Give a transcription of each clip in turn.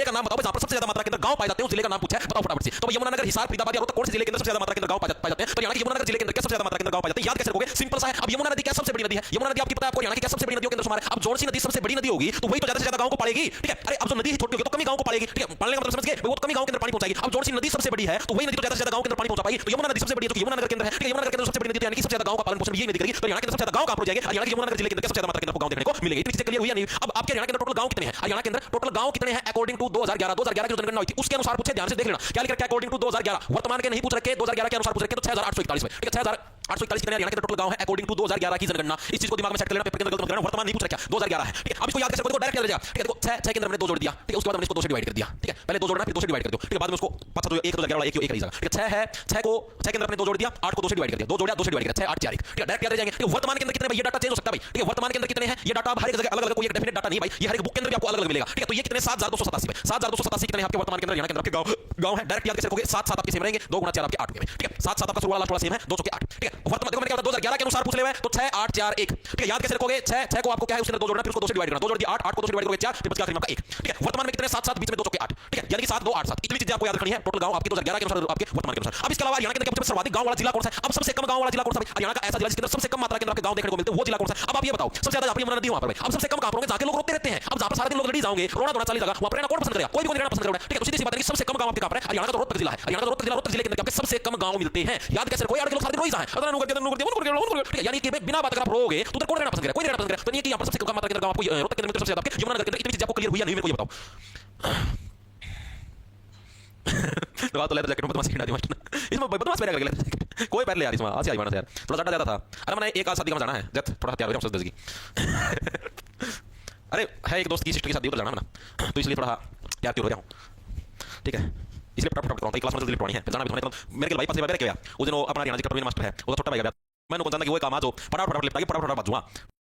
का नाम बताओ जहां पर सबसे ज्यादा मात्रा के अंदर गांव पाए जाते हैं, उस जिले का नाम पूछा है, बताओ फटाफट से। तो यमुनानगर, हिसार, फरीदाबाद या रोहतक कौन से जिले के अंदर सबसे ज्यादा मात्रा के अंदर गांव पाए जाते हैं? तो हरियाणा के यमुनानगर जिले के अंदर क्या सबसे ज्यादा मात्रा के अंदर गांव पाए जाते हैं? याद कैसे रखोगे? सिंपल सा है। अब यमुना नदी क्या सबसे बड़ी नदी है? यमुना नदी आपकी पता है आपको, हरियाणा की क्या सबसे बड़ी नदियों के अंदर शुमार है। अब जोड़सी नदी सबसे बड़ी नदी होगी तो वही तो ज्यादा से ज्यादा गांव को पालेगी, ठीक है। अरे अब जो नदी छोटी होगी तो कमी गांव को पालेगी, ठीक है। पालने का मतलब समझ गए, वो कमी गांव के अंदर पानी पहुंचाएगी। अब जोड़सी नदी सबसे बड़ी है तो वही नदी तो ज्यादा से ज्यादा गांव के अंदर पानी पहुंचा पाएगी। तो यमुना नदी सबसे बड़ी है जो यमुनानगर के अंदर है, ठीक है। यमुनानगर के अंदर सबसे बड़ी नदी यानी कि सबसे ज्यादा गांव का पालन पोषण यही नदी करेगी। तो हरियाणा के अंदर सबसे ज्यादा गांव कहां पर हो जाएंगे? हरियाणा के यमुनानगर जिले के अंदर सबसे ज्यादा मात्रा के अंदर गांव देखने को मिलेगी। तो चीजें क्लियर हुई या नहीं? अब आपके हरियाणा के अंदर टोटल गांव कितने हैं? हरियाणा के अंदर टोटल गांव कितने हैं अकॉर्डिंग टू 2011 की जो जनगणना हुई थी उसके अनुसार पूछे, ध्यान से देख लेना क्या लिख रखा है अकॉर्डिंग टू 2011। वर्तमान के नहीं पूछ रखे, 2011 के अनुसार पूछ रखे तो 6841 में, ठीक है। 6841 कितने हरियाणा के टोटल गांव है अकॉर्डिंग टू 2011 की जनगणना। इस चीज को दिमाग में सेट कर लेना, पेपर के अंदर गलत मत करना। वर्तमान नहीं पूछ रखा, 2011 है, ठीक है। अब इसको याद कैसे करोगे? डायरेक्ट कर लेगा, ठीक है। देखो 6 के अंदर हमने 2 जोड़ दिया, ठीक है। उसके बाद हमने इसको 2 से डिवाइड कर दिया, ठीक है। पहले 2 जोड़ना फिर 2 से डिवाइड कर दो, ठीक है। बाद में उसको पता तो 1 2011 वाला 1 रह जाएगा, ठीक है। 6 है, 6 के अंदर हमने 2 जोड़ दिया, 8 को 2 से डिवाइड कर दिया, 2 जोड़ा 2 से डिवाइड किया, 6 8 4 1, ठीक है। डायरेक्ट याद रह जाएंगे। ठीक है। वर्तमान के अंदर कितने भाई? ये डाटा चेंज हो सकता है भाई, ठीक है। वर्तमान के अंदर कितने हैं ये डाटा हर एक जगह अलग-अलग, कोई एक डेफिनेट डाटा नहीं भाई, ये हर एक बुक के अंदर भी आपको अलग-अलग मिलेगा, ठीक है। तो ये कितने 7287 भाई, 7287 कितने हैं आपके वर्तमान के अंदर हरियाणा के अंदर आपके गांव है। डायरेक्ट याद कैसे रखोगे? 7 7 आपके सेम रहेंगे, 2 गुना 4 आपके 8 हो गए, ठीक है। 7 7 आपका शुरू वाला लास्ट वाला सेम है, 2 के 8, ठीक है। वर्तमान देखो मैंने क्या बताया 2011 के अनुसार पूछ ले हुए तो 6 8 4 1, ठीक है। याद कैसे रखोगे? 6 को आपको क्या है उसके अंदर 2 जोड़ना फिर उसको 2 से डिवाइड करना, 2 जोड़ दिया 8 8 को 2 से डिवाइड करोगे 4 फिर बच गया आपका 1, ठीक है। वर्तमान में कितने 7 7 बीच में 2 के 8, ठीक है। यानी कि 7 2 8 7 इतनी चीजें आपको याद रखनी है टोटल गांव आपके 2011 के अनुसार आपके वर्तमान के अनुसार। अब इसके अलावा हरियाणा के अंदर सर्वाधिक गांव वाला जिला कौन सा है? अब सबसे कम गांव वाला जिला कौन सा है? हरियाणा का ऐसा जिला जिसके अंदर सबसे कम मात्रा के अंदर आपके गांव देखने को मिलते हैं वो जिला कौन सा है? अब आप ये बताओ सबसे ज्यादा यमुना नदी वहां पर भाई। अब सबसे कम कहां पर होंगे? जहां के लोग रोते रहते हैं। अब जहां पर सारे दिन लोग रेडी जाओगे रोना धोना चली जाएगा, वहां पर रहना कौन पसंद करेगा? कोई भी रहना पसंद करेगा, ठीक है। तो सीधी सी बात है कि सबसे कम गांव आपके कहां पर है? हरियाणा का रोहतक जिला है। हरियाणा का रोहतक जिले के अंदर आपके सबसे कम गांव मिलते हैं। याद कैसे रखो? यार के लोग सारे दिन रोई जाए अगर नु करके ठीक है। यानी कि बिना बात अगर आप रोगे तो उधर कौन रहना पसंद करेगा? कोई रहना पसंद करेगा। तो नहीं कि यहां पर सबसे कम मात्रा के अंदर गांव आपको रोहतक के अंदर सबसे ज्यादा आपके यमुनानगर के अंदर इतनी चीजें आपको क्लियर हुई या नहीं मेरे को ये बताओ। दवा तो लेदर जैकेट में बदमाशी खिला दी मास्टर ने। इसमें बदमाश पहन के गया कोई पहन ले यार इसमें आज आई बना यार थोड़ा ज्यादा था। अरे मैंने एक आज शादी में जाना है जत थोड़ा तैयार हो जाओ 10 की। अरे है एक दोस्त की सिस्टर की शादी उधर जाना है तो इसलिए थोड़ा तैयार हो रहा हूं, ठीक है। इसलिए फटाफट करता हूं क्लास में जल्दी लिपटवानी है जाना भी तो मेरे के भाई पास में गया उस दिन वो अपना हरियाणा जी कटोरी मास्टर है वो छोटा भाई गया मैंने को जानता कि वो काम आज हो फटाफट लिपटा के फटाफट बाजूआ।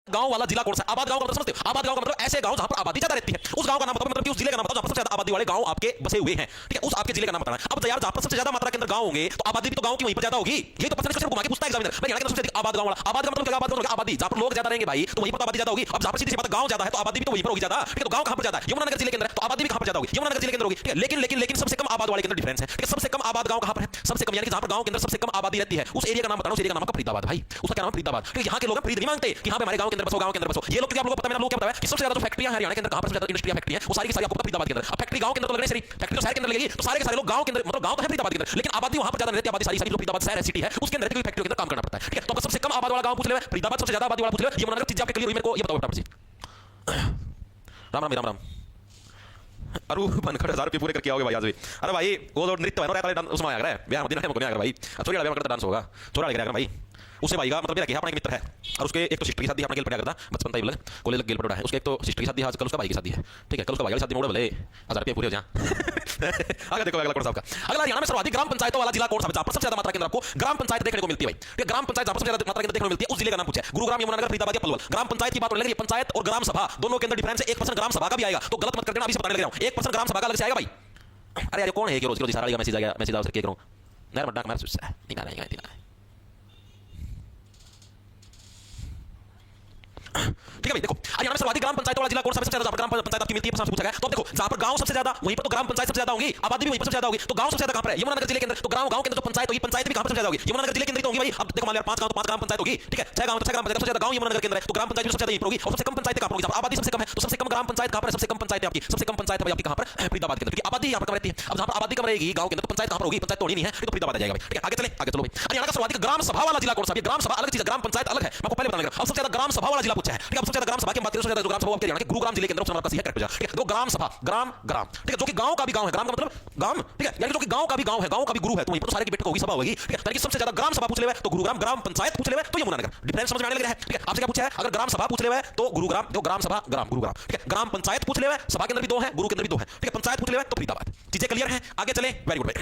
गांव वाला जिला कौन सा? आबाद गांव का मतलब समझते हो? आबाद गांव का मतलब ऐसे गांव जहां पर आबादी ज्यादा रहती है उस गांव का नाम बताओ। मतलब कि उस जिले का नाम बताओ जहां पर सबसे ज्यादा आबादी वाले गांव आपके बसे हुए हैं, ठीक है। उस आपके जिले का नाम बताना है। अब यार जहां पर सबसे ज्यादा मात्रा के अंदर गांव होंगे तो आबादी भी तो गांव की वहीं पर ज्यादा होगी। ये तो पता नहीं घुमा के पूछता है एग्जामिनर। मैं यहाँ के सबसे अधिक आबाद गांव वाला आबाद का मतलब क्या? आबाद का आबादी जहां पर लोग ज्यादा रहेंगे भाई तो वहीं पर आबादी ज्यादा होगी। अब जहां पर सीधी सी बात गांव ज्यादा है तो आबादी भी तो वहीं पर होगी ज्यादा, ठीक है। तो गांव कहां पर ज्यादा है? यमुनानगर जिले के अंदर, तो आबादी भी कहां पर ज्यादा होगी? यमुनानगर जिले के अंदर होगी, ठीक है। लेकिन सबसे कम आबाद वाले के अंदर डिफरेंस है, ठीक है। सबसे कम आबाद गांव कहां पर है? सबसे कम यानी कि जहां पर गांव के अंदर सबसे कम आबादी रहती है उस एरिया का नाम बताना। उस एरिया का नाम का फरीदाबाद भाई, उसका क्या नाम है? फरीदाबाद। ठीक है। यहाँ के लोग फ्रीद नहीं मांगते कि हाँ हमारे गांव के अंदर बसो, गांव के अंदर बसो। ये लोग क्या आप लोगों को पता है? मैंने आप लोगों को क्या बताया कि सबसे ज्यादा जो फैक्ट्रियां हरियाणा के अंदर कहां पर सबसे ज्यादा इंडस्ट्रियां फैक्ट्री है वो सारी की सारी आपको पता फरीदाबाद के अंदर। अब फैक्ट्री गांव के अंदर तो लग रही है, फैक्ट्री तो शहर के अंदर लगेगी तो सारे के सारे लोग गांव के अंदर मतलब गांव तो है फरीदाबाद के अंदर लेकिन आबादी वहां पर ज्यादा रहती है। आबादी सारी जो फरीदाबाद शहर है सिटी है उसके अंदर रहती है फैक्ट्री के अंदर काम करना पड़ता है, ठीक है। तो सबसे कम आबाद वाला गांव पूछ ले फरीदाबाद, सबसे ज्यादा आबादी वाला पूछ ले यमुनानगर। चीज आपके क्लियर हुई मेरे को ये बताओ फटाफट से। राम राम राम राम। अरे बनखड़ 1000 रुपये पूरे करके आओगे भाई आज भी। अरे भाई वो जो नृत्य है ना उसमें आया है ब्याह मदीना में को नहीं आया भाई। छोरी वाला करता डांस होगा छोरा लग भाई उससे भाई का मतलब मेरा अपना एक मित्र है और उसके एक तो सिस्टर की शादी अपने गेल पड़ा करता बचपन था कोले लग गेल पड़ा है उसके एक तो सिस्टर की शादी आज कल उसका भाई की शादी है, ठीक है। कल उसका भाई की शादी में भले 1000 रुपये पूरे हो जाए। आगे देखो अगला कौन सा आपका अगला हरियाणा में सर्वाधिक ग्राम पंचायतों वाला जिला कौन सा? जहां पर सबसे ज्यादा मात्रा के अंदर आपको ग्राम पंचायत देखने को मिलती है भाई, ठीक है। ग्राम पंचायत जहां पर सबसे ज्यादा मात्रा के अंदर देखने को मिलती है उस जिले का नाम पूछा है। गुरुग्राम, यमुनानगर, फरीदाबाद या पलवल। ग्राम पंचायत की बात होने लगी, पंचायत और ग्राम सभा दोनों के अंदर डिफरेंस है। 1% ग्राम सभा का भी आएगा तो गलत मत कर देना, अभी से बताने लग रहा हूं। 1% ग्राम सभा का अलग से आएगा भाई। अरे यार कौन है रोज रोज सारा मैसेज आ गया, मैसेज आ सके करो नर मड्डा मेरा सुस्सा निकाल निकाल ठीक है भाई। देखो हरियाणा में सर्वाधिक ग्राम पंचायत वाला जिला कौन सा? सबसे ज्यादा ग्राम पंचायत आपकी मिलती है पूछा गया। तो अब देखो जहां पर गांव सबसे ज्यादा वहीं पर तो ग्राम पंचायत सबसे ज्यादा होगी, आबादी भी वहीं पर सबसे ज्यादा होगी। तो गांव सबसे ज्यादा कहां पर है? यमुनानगर जिले के अंदर। तो गांव के अंदर जो पंचायत होगी पंचायत भी कहां पर सबसे ज्यादा होगी? यमुनानगर जिले के अंदर तो होगी भाई। अब देखो मान लिया 5 गांव तो 5 ग्राम पंचायत होगी, ठीक है। 6 गांव तो 6 ग्राम पंचायत सबसे ज्यादा गांव यमुनानगर के अंदर है तो ग्राम पंचायत सबसे ज्यादा यहीं पर होगी। और सबसे कम पंचायत कहां पर होगी? आबादी सबसे कम है तो सबसे कम ग्राम पंचायत कहां पर है? सबसे कम पंचायत आपकी सबसे कम पंचायत भाई आपकी कहां पर? फरीदाबाद के अंदर, क्योंकि आबादी यहां पर कम रहती है। अब जहां पर आबादी कम रहेगी गांव के अंदर तो पंचायत कहां पर होगी? पंचायत तो होनी नहीं है, तो फरीदाबाद आ जाएगा भाई, ठीक है। आगे चले आगे चलो भाई। हरियाणा का सर्वाधिक ग्राम सभा वाला जिला कौन सा? ग्राम सभा अलग चीज है, ग्राम पंचायत अलग है। मैं आपको पहले बताने लगा। अब सबसे ज्यादा ग्राम सभा वाला जिला पूछा है, ठीक है। अब सबसे ज्यादा ग्राम सभा की बात करें, सबसे ज्यादा ग्राम सभा आपके हरियाणा के गुरुग्राम जिले के अंदर सबसे है, करेक्ट है, ठीक है। तो ग्राम सभा ग्राम ग्राम, ठीक है, जो कि गांव का भी गांव है। ग्राम का मतलब गांव, ठीक है, यानी जो कि गांव का भी गांव है, गांव का भी गुरु है, तो वहीं पर तो सारे की बैठक होगी, सभा होगी, ठीक है। यानी कि सबसे ज्यादा ग्राम सभा पूछ ले तो गुरुग्राम, ग्राम पंचायत पूछ ले तो यमुनानगर। डिफरेंस समझ में आने लग रहा है, ठीक है। आपसे क्या पूछा है? अगर ग्राम सभा पूछ ले तो गुरुग्राम, तो ग्राम सभा ग्राम गुरुग्राम, ठीक है। ग्राम पंचायत पूछ ले सभा के अंदर भी 2 है, गुरु के अंदर भी 2 है, ठीक है। पंचायत पूछ ले तो फरीदाबाद। चीजें क्लियर है? आगे चले, वेरी गुड भाई।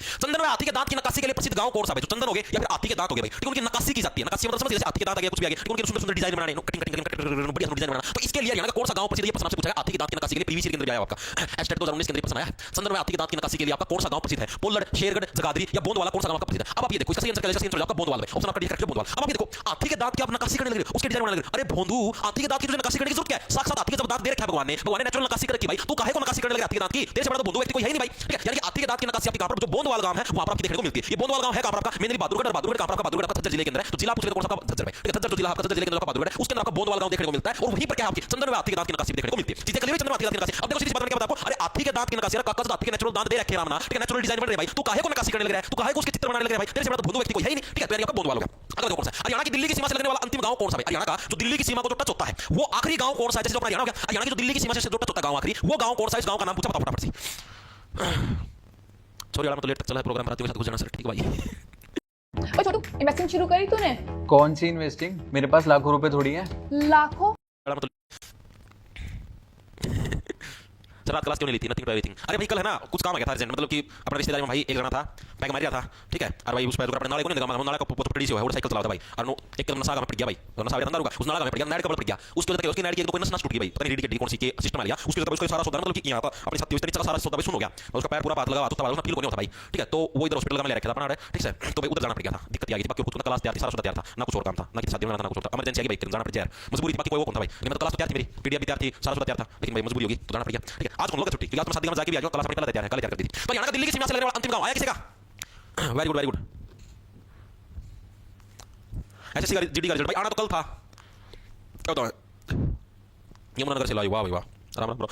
चंदन में हाथी के दांत की नक्काशी के लिए प्रसिद्ध गांव कौन सा है? जो चंदन हो गए या फिर हाथी के दांत हो गए भाई, ठीक है, उनकी नक्काशी की जाती है। नक्काशी मतलब समझ जैसे हाथी के दांत आ गया, कुछ भी आ गया, ठीक है, उनके सुंदर सुंदर डिजाइन बनाने, कटिंग कटिंग कटिंग बढ़िया डिजाइन बनाना। तो इसके लिए हरियाणा का कौन सा गांव प्रसिद्ध है? ये प्रश्न आपसे पूछा है हाथी के दांत की नक्काशी के लिए। पीवीसी के अंदर आया आपका हैशटैग 2019 के अंदर प्रश्न आया। चंदन में हाथी के दांत की नक्काशी के लिए आपका कौन सा गांव प्रसिद्ध है? पोलड़, शेरगढ़, जगाधरी या बोंदवाला, कौन सा गांव आपका प्रसिद्ध है? अब आप ये देखो, इसका सही आंसर क्या है? आपका बोंदवाल है। ऑप्शन आपका डी करेक्ट है, बोंदवाल। अब आप ये देखो, हाथी के दांत की आप नक्काशी करने लगे, उसके डिजाइन बनाने लगे। अरे भोंदू, हाथी के दांत की तुझे नक्काशी करने की जरूरत क्या है? साक्षात हाथी के जब दांत दे रखा है भगवान ने नेचुरल नक्काशी कर रखी भाई, तू काहे को नक्काशी करने लगे हाथी के दांत की? तेरे से बड़ा तो भोंदू व्यक्ति कोई है ही नहीं भाई, ठीक है। यानी कि हाथी के दांत की नक्काशी आपकी कहां पर, जो बोंदवाल गांव है वहां पर आपको देखने को मिलती है। ये बोंदवाल गांव है कहां पर आपका? मेनली बहादुरगढ़, और बहादुरगढ़ कहां पर आपका? बहादुरगढ़ आपका झज्जर जिले के अंदर है। तो जिला पूछ ले कौन सा? झज्जर भाई, ठीक है। झज्जर जो जिला आपका, झज्जर जिले के अंदर आपका बहादुरगढ़ है, उसके अंदर आपका बोंदवाल गांव देखने को मिलता है। और वहीं पर क्या है आपकी चंदन में हाथी के दांत की नक्काशी देखने को मिलती है। चीजें क्लियर है? चंदन में हाथी के दांत की नक्काशी। अब देखो सीधी बात मैं क्या बताऊं आपको, अरे हाथी के दांत की नक्काशी, काका हाथी के नेचुरल दांत दे रखे रामना, ठीक है, नेचुरल डिजाइन बन रहे भाई, तू काहे को नक्काशी करने लग रहा है? तू काहे को उसके चित्र बनाने लग रहा है भाई? तेरे से बड़ा तो भोंदू व्यक्ति कोई है ही नहीं, ठीक है। तो यानी आपका बोंदवाल हो गया। अगला देखो कौन सा है? हरियाणा की दिल्ली की सीमा से लगने वाला अंतिम गांव कौन सा है? हरियाणा का जो दिल्ली की सीमा को जो टच होता है वो आखिरी गांव कौन सा है? जैसे जो अपना हरियाणा हो गया, हरियाणा की जो दिल्ली की सीमा से जो टच होता है गांव आखिरी, वो गांव कौन सा है? इस गांव का नाम पूछा, बताओ फटाफट से। सॉरी यार, मैं तो लेट तक चला है प्रोग्राम, रात में गुजर जाना सर, ठीक है भाई। ओ छोटू, इन्वेस्टिंग शुरू करी तूने? कौन सी इन्वेस्टिंग? मेरे पास लाखों रुपए थोड़ी है। लाखों? रात क्लास क्यों नहीं ली थी? Nothing to everything. अरे भाई कल है ना कुछ काम आ गया था अर्जेंट, मतलब कि अपने रिश्तेदारी में भाई एक जना था, बैग मार गया था, ठीक है। और भाई उस पे अपने नाले को नहीं लगा, नाले का पटड़ी से है, वो साइकिल चलाता भाई, और नो एक कदम नशा में पड़ गया भाई, नशा अंदर होगा, उस नाला में पड़ गया, नाले का पड़ गया, उसके वजह से उसकी नाले की कोई नस टूट गई भाई, पता नहीं रीड की कौन सी के सिस्टम आ गया, उसके वजह से उसका सारा सौदा मतलब कि यहां पर अपनी छाती में सारा सौदा सुन हो गया, उसका पैर पूरा बात लगा, उसका उसका फील को नहीं होता भाई, ठीक है। तो वो इधर हॉस्पिटल में ले रखा था अपना, ठीक है। तो भाई उधर जाना पड़ गया था, दिक्कत आ गई थी, बाकी खुद का क्लास तैयार थी, सारा सौदा तैयार था, ना कुछ और काम था, ना किसी शादी में ना कुछ और था, इमरजेंसी आ गई भाई, जाना पड़ जाए, मजबूरी थी, बाकी कोई वो कौन था भाई, मैं तो क्लास तैयार थी, मेरी पीडीएफ भी तैयार थी, सारा सौदा तैयार था, लेकिन भाई मजबूरी होगी तो जाना पड़ गया, ठीक है। आज हम लोग छुट्टी, क्योंकि आज मैं शादी में जाके भी आ गया, क्लास अपनी पहले तैयार है, कल तैयार कर दी थी। तो हरियाणा का दिल्ली की सीमा से लगने वाला अंतिम गांव आया किसी का? Very good very good. ऐसे जीडी का रिजल्ट भाई आना तो कल था, क्या बताऊं, यमुनानगर से लाई, वाह भाई वाह, आराम आराम।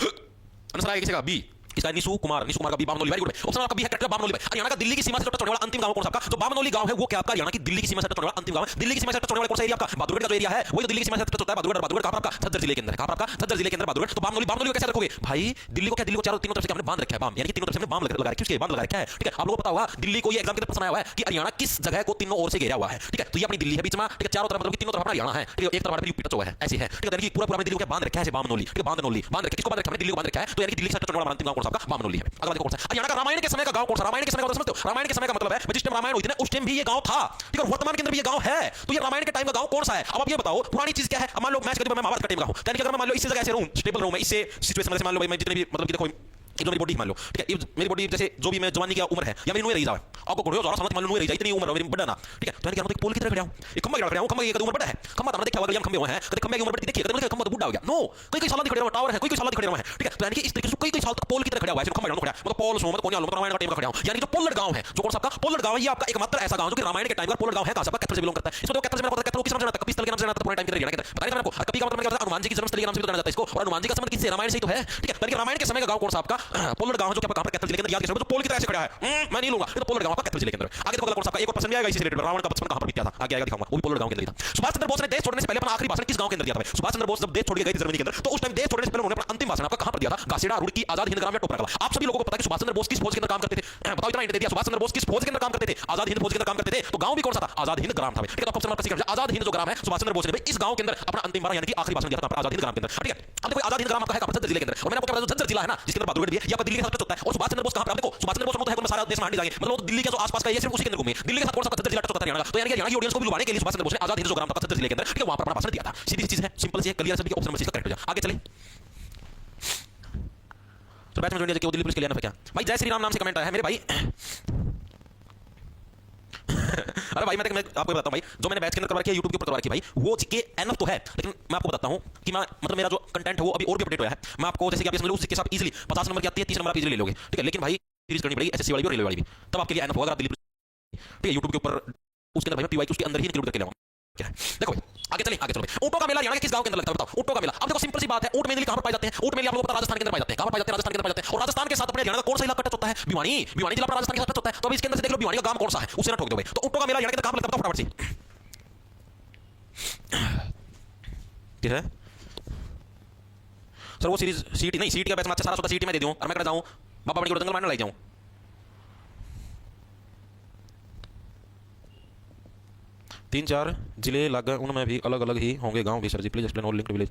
आंसर आया किसी का? बी, इसका निशु कुमार का B, Bamnoli, very good. Option आपका बी है, करेक्ट, बामनोली भाई। हरियाणा का दिल्ली की सीमा से टच होने वाला अंतिम गांव कौन सा आपका? जो बामनोली गांव है वो क्या आपका हरियाणा की दिल्ली की सीमा से टच होने वाला अंतिम गांव है। दिल्ली की सीमा से टच होने वाला कौन सा एरिया आपका? बहादुरगढ़ का जो एरिया है वही तो दिल्ली की सीमा से टच होता है, बहादुरगढ़। बहादुरगढ़ कहां पर आपका? झज्जर जिले के अंदर है, कहां पर आपका? झज्जर जिले के अंदर बहादुरगढ़। तो बामनोली, बामनोली को कैसे रखोगे भाई? दिल्ली को क्या, दिल्ली को चारों तीनों तरफ से हमने बांध रखा है, बाम, यानी कि तीनों तरफ से हमने बाम लगा रखा है, बांध लगा रखा है, ठीक है। आप लोगों को पता होगा दिल्ली को ये एग्जाम के अंदर प्रश्न आया हुआ है कि हरियाणा किस जगह को तीनों ओर से घेरा हुआ है, ठीक है। तो ये अपनी दिल्ली है बीच में, ठीक है, चारों तरफ मतलब कि तीनों तरफ अपना हरियाणा है, ठीक है, एक तरफ यूपी टच हुआ है, ऐसे है, ठीक है। यानी कि पूरा पूरा दिल्ली को बांध रखा है, बामनोली, ठीक है, बांधनोली, बांध रखा है, किसको बांध रखा है? दिल्ली को बांध रखा है। तो यानी कि दिल्ली से टच होने वाला अंतिम गांव कौन सा आपका? बामनोली है। अगला देखो कौन सा? हरियाणा का रामायण के समय का गांव कौन सा? रामायण के समय का समझते हो? रामायण के समय का मतलब है जिस टाइम रामायण हुई थी ना उस टाइम भी ये गांव था, ठीक है, वर्तमान के अंदर भी ये गांव है। तो ये रामायण के टाइम का गांव कौन सा है? अब आप ये बताओ, पुरानी चीज क्या है? मान लो मैच करते मैं महाभारत का टीम का हूं, यानी कि अगर मैं मान लो इस जगह से रहूं, स्टेबल रहूं मैं, इससे सिचुएशन में मान लो भाई मैं जितने भी मतलब कि देखो इधर मेरी बॉडी मान लो, ठीक है, मेरी बॉडी जैसे जो भी मैं जवानी की उम्र है या मेरी नुए रही जाए, आपको कोड़ियो जरा समझ मान लो नुए रही जाए, इतनी उम्र मेरी बड़ा ना, ठीक है। तो यानी कि हम एक पोल की तरह खड़े हूं, एक खंभा खड़ा हूं, खंभा की उम्र बड़ा है, खंभा तो हमने देखा होगा हम खंभे हुए हैं, कभी खंभे की उम्र बड़ी देखिए, कभी खंभा तो बूढ़ा हो गया, नो, कई साल खड़े हुआ टावर है, कई साल खड़े हुए हैं, ठीक है। तो यानी कि इस तरीके से कई साल तक पोल की तरह खड़ा हुआ है, खंभा खड़ा मतलब पोल सो मतलब कोनिया लो रामायण का टाइम का खड़ा हूं। यानी जो पोलर गांव है, जो कौन सा आपका पोलर गांव है, ये आपका एकमात्र ऐसा गांव जो कि रामायण के टाइम का पोलर गांव है, कहां से आपका? कैथल से बिलोंग करता है। इसको तो कैथल से मेरा कैथल की समझना था, कपिस्थल के नाम से जाना था पुराने टाइम के हरियाणा के अंदर, बताइए मेरे को। कपि का मतलब क्या होता है? हनुमान जी की जन्मस्थली के नाम से भी जाना जाता है इसको, और हनुमान जी का संबंध किससे? रामायण से ही तो है, ठीक है। यानी कि रामायण के समय का गांव कौन सा आपका? पोलर गांव जो कि आपका कहां पर? कैथल जिले के अंदर, याद रखिए, तो पोल की तरह से खड़ा है, मैं नहीं लूंगा, ये तो पोलर गांव आपका कैथल जिले के अंदर। आगे देखो अगला कौन सा आपका? एक और प्रश्न आएगा इसी रिलेटेड, रावण का बचपन कहां पर बीता था, आगे आएगा दिखाऊंगा, वो भी पोलर गांव के अंदर ही था। सुभाष चंद्र बोस ने देश छोड़ने से पहले अपना आखिरी भाषण किस गांव के अंदर दिया था भाई? सुभाष चंद्र बोस जब देश छोड़ के गए थे जर्मनी के अंदर, तो उस टाइम देश छोड़ने से पहले उन्होंने अपना अंतिम भाषण आपका कहां पर दिया था? घासीडा, रुड़की, आजाद हिंद ग्राम या टोपरा कला। आप सभी लोगों को पता है कि सुभाष चंद्र बोस किस फौज के अंदर काम करते थे? बताओ, इतना हिंट दे दिया, सुभाष चंद्र बोस किस फौज के अंदर काम करते थे? आजाद हिंद फौज के अंदर काम करते थे। तो गांव भी कौन सा था? आजाद हिंद ग्राम था भाई, ठीक है। तो ऑप्शन नंबर सी कर आजाद हिंद जो ग्राम है, सुभाष चंद्र बोस ने भाई इस गांव के अंदर अपना अंतिम बार यानी कि आखिरी भाषण दिया था आजाद हिंद ग्राम के अंदर, ठीक है। अब देखो आजाद हिंद ग्राम आपका है झज्जर जिले के अंदर, और मैंने आपको बताया झज्जर जिला है ना जिसके अंदर बहादुरगढ़ भी है, ये आपका दिल्ली के साथ टच होता है। और सुभाष चंद्र बोस कहां पर? देखो सुभाष चंद्र बोस मतलब है कोई सारा देश में हांडी जाएंगे, मतलब दिल्ली के जो आसपास का एरिया सिर्फ उसी के अंदर घूमे, दिल्ली के साथ कौन सा झज्जर जिला टच होता है हरियाणा का। तो यानी कि हरियाणा की ऑडियंस को भी लुभाने के लिए सुभाष चंद्र बोस ने आजाद हिंद जो ग्राम था झज्जर जिले के अंदर, ठीक है, वहां पर अपना भाषण दिया था। सीधी सी चीज है, सिंपल सी है, क्लियर है सभी। ऑप्शन नंबर सी का करेक्ट हो जाए। आगे चले तो बैच में जोड़ने के दिल्ली पुलिस के लिए ना क्या भाई? जय श्री राम नाम से कमेंट आया है मेरे भाई। अरे भाई मैं आपको बताता हूं भाई, जो मैंने बैच के अंदर करवा रखी है, YouTube के ऊपर करवा रखी है भाई, वो के एनफ तो है, लेकिन मैं आपको बताता हूं कि मैं मतलब मेरा जो कंटेंट है वो अभी और भी अपडेट हुआ है। मैं आपको जैसे कि आप समझ लो उसके साथ इजीली 50 नंबर की आती है, 30 नंबर आप इजीली ले लोगे, ठीक है। लेकिन भाई सीरीज करनी पड़ेगी, एसएससी वाली भी और रेलवे वाली भी, तब आपके लिए एनफ होगा दिल्ली, ठीक है। YouTube के ऊपर उसके अंदर भाई पीवाई उसके अंदर ही इंक्लूड करके लाऊंगा, क्या है। देखो भाई आगे चले, आगे चलो भाई। ऊंटों का मेला हरियाणा के किस गांव के अंदर लगता है बताओ? ऊंटों का मेला, अब देखो सिंपल सी बात है, ऊंट मेनली कहां पर पाए जाते हैं? ऊंट मेनली आप लोगों को पता राजस्थान के अंदर पाए जाते हैं। कहां पर पाए जाते हैं? राजस्थान के अंदर पाए जाते हैं। और राजस्थान के साथ अपने हरियाणा का कौन सा इलाका टच होता है? भिवानी, भिवानी जिला पर राजस्थान के साथ टच होता है। तो अब इसके अंदर से देख लो भिवानी का गांव कौन सा है, उसे ना ठोक दो भाई। तो ऊंटों का मेला हरियाणा के कहां पर लगता है? फटाफट से ठीक है सर। वो सीरीज सीटी नहीं, सीटी का बैच में अच्छा सारा सोता सीटी में दे दूं और मैं कर जाऊं बाबा बड़ी जंगल मारने लग जाऊं। तीन चार जिले लग उनमें भी अलग अलग ही होंगे गांव भी sir ji, please explain all linked village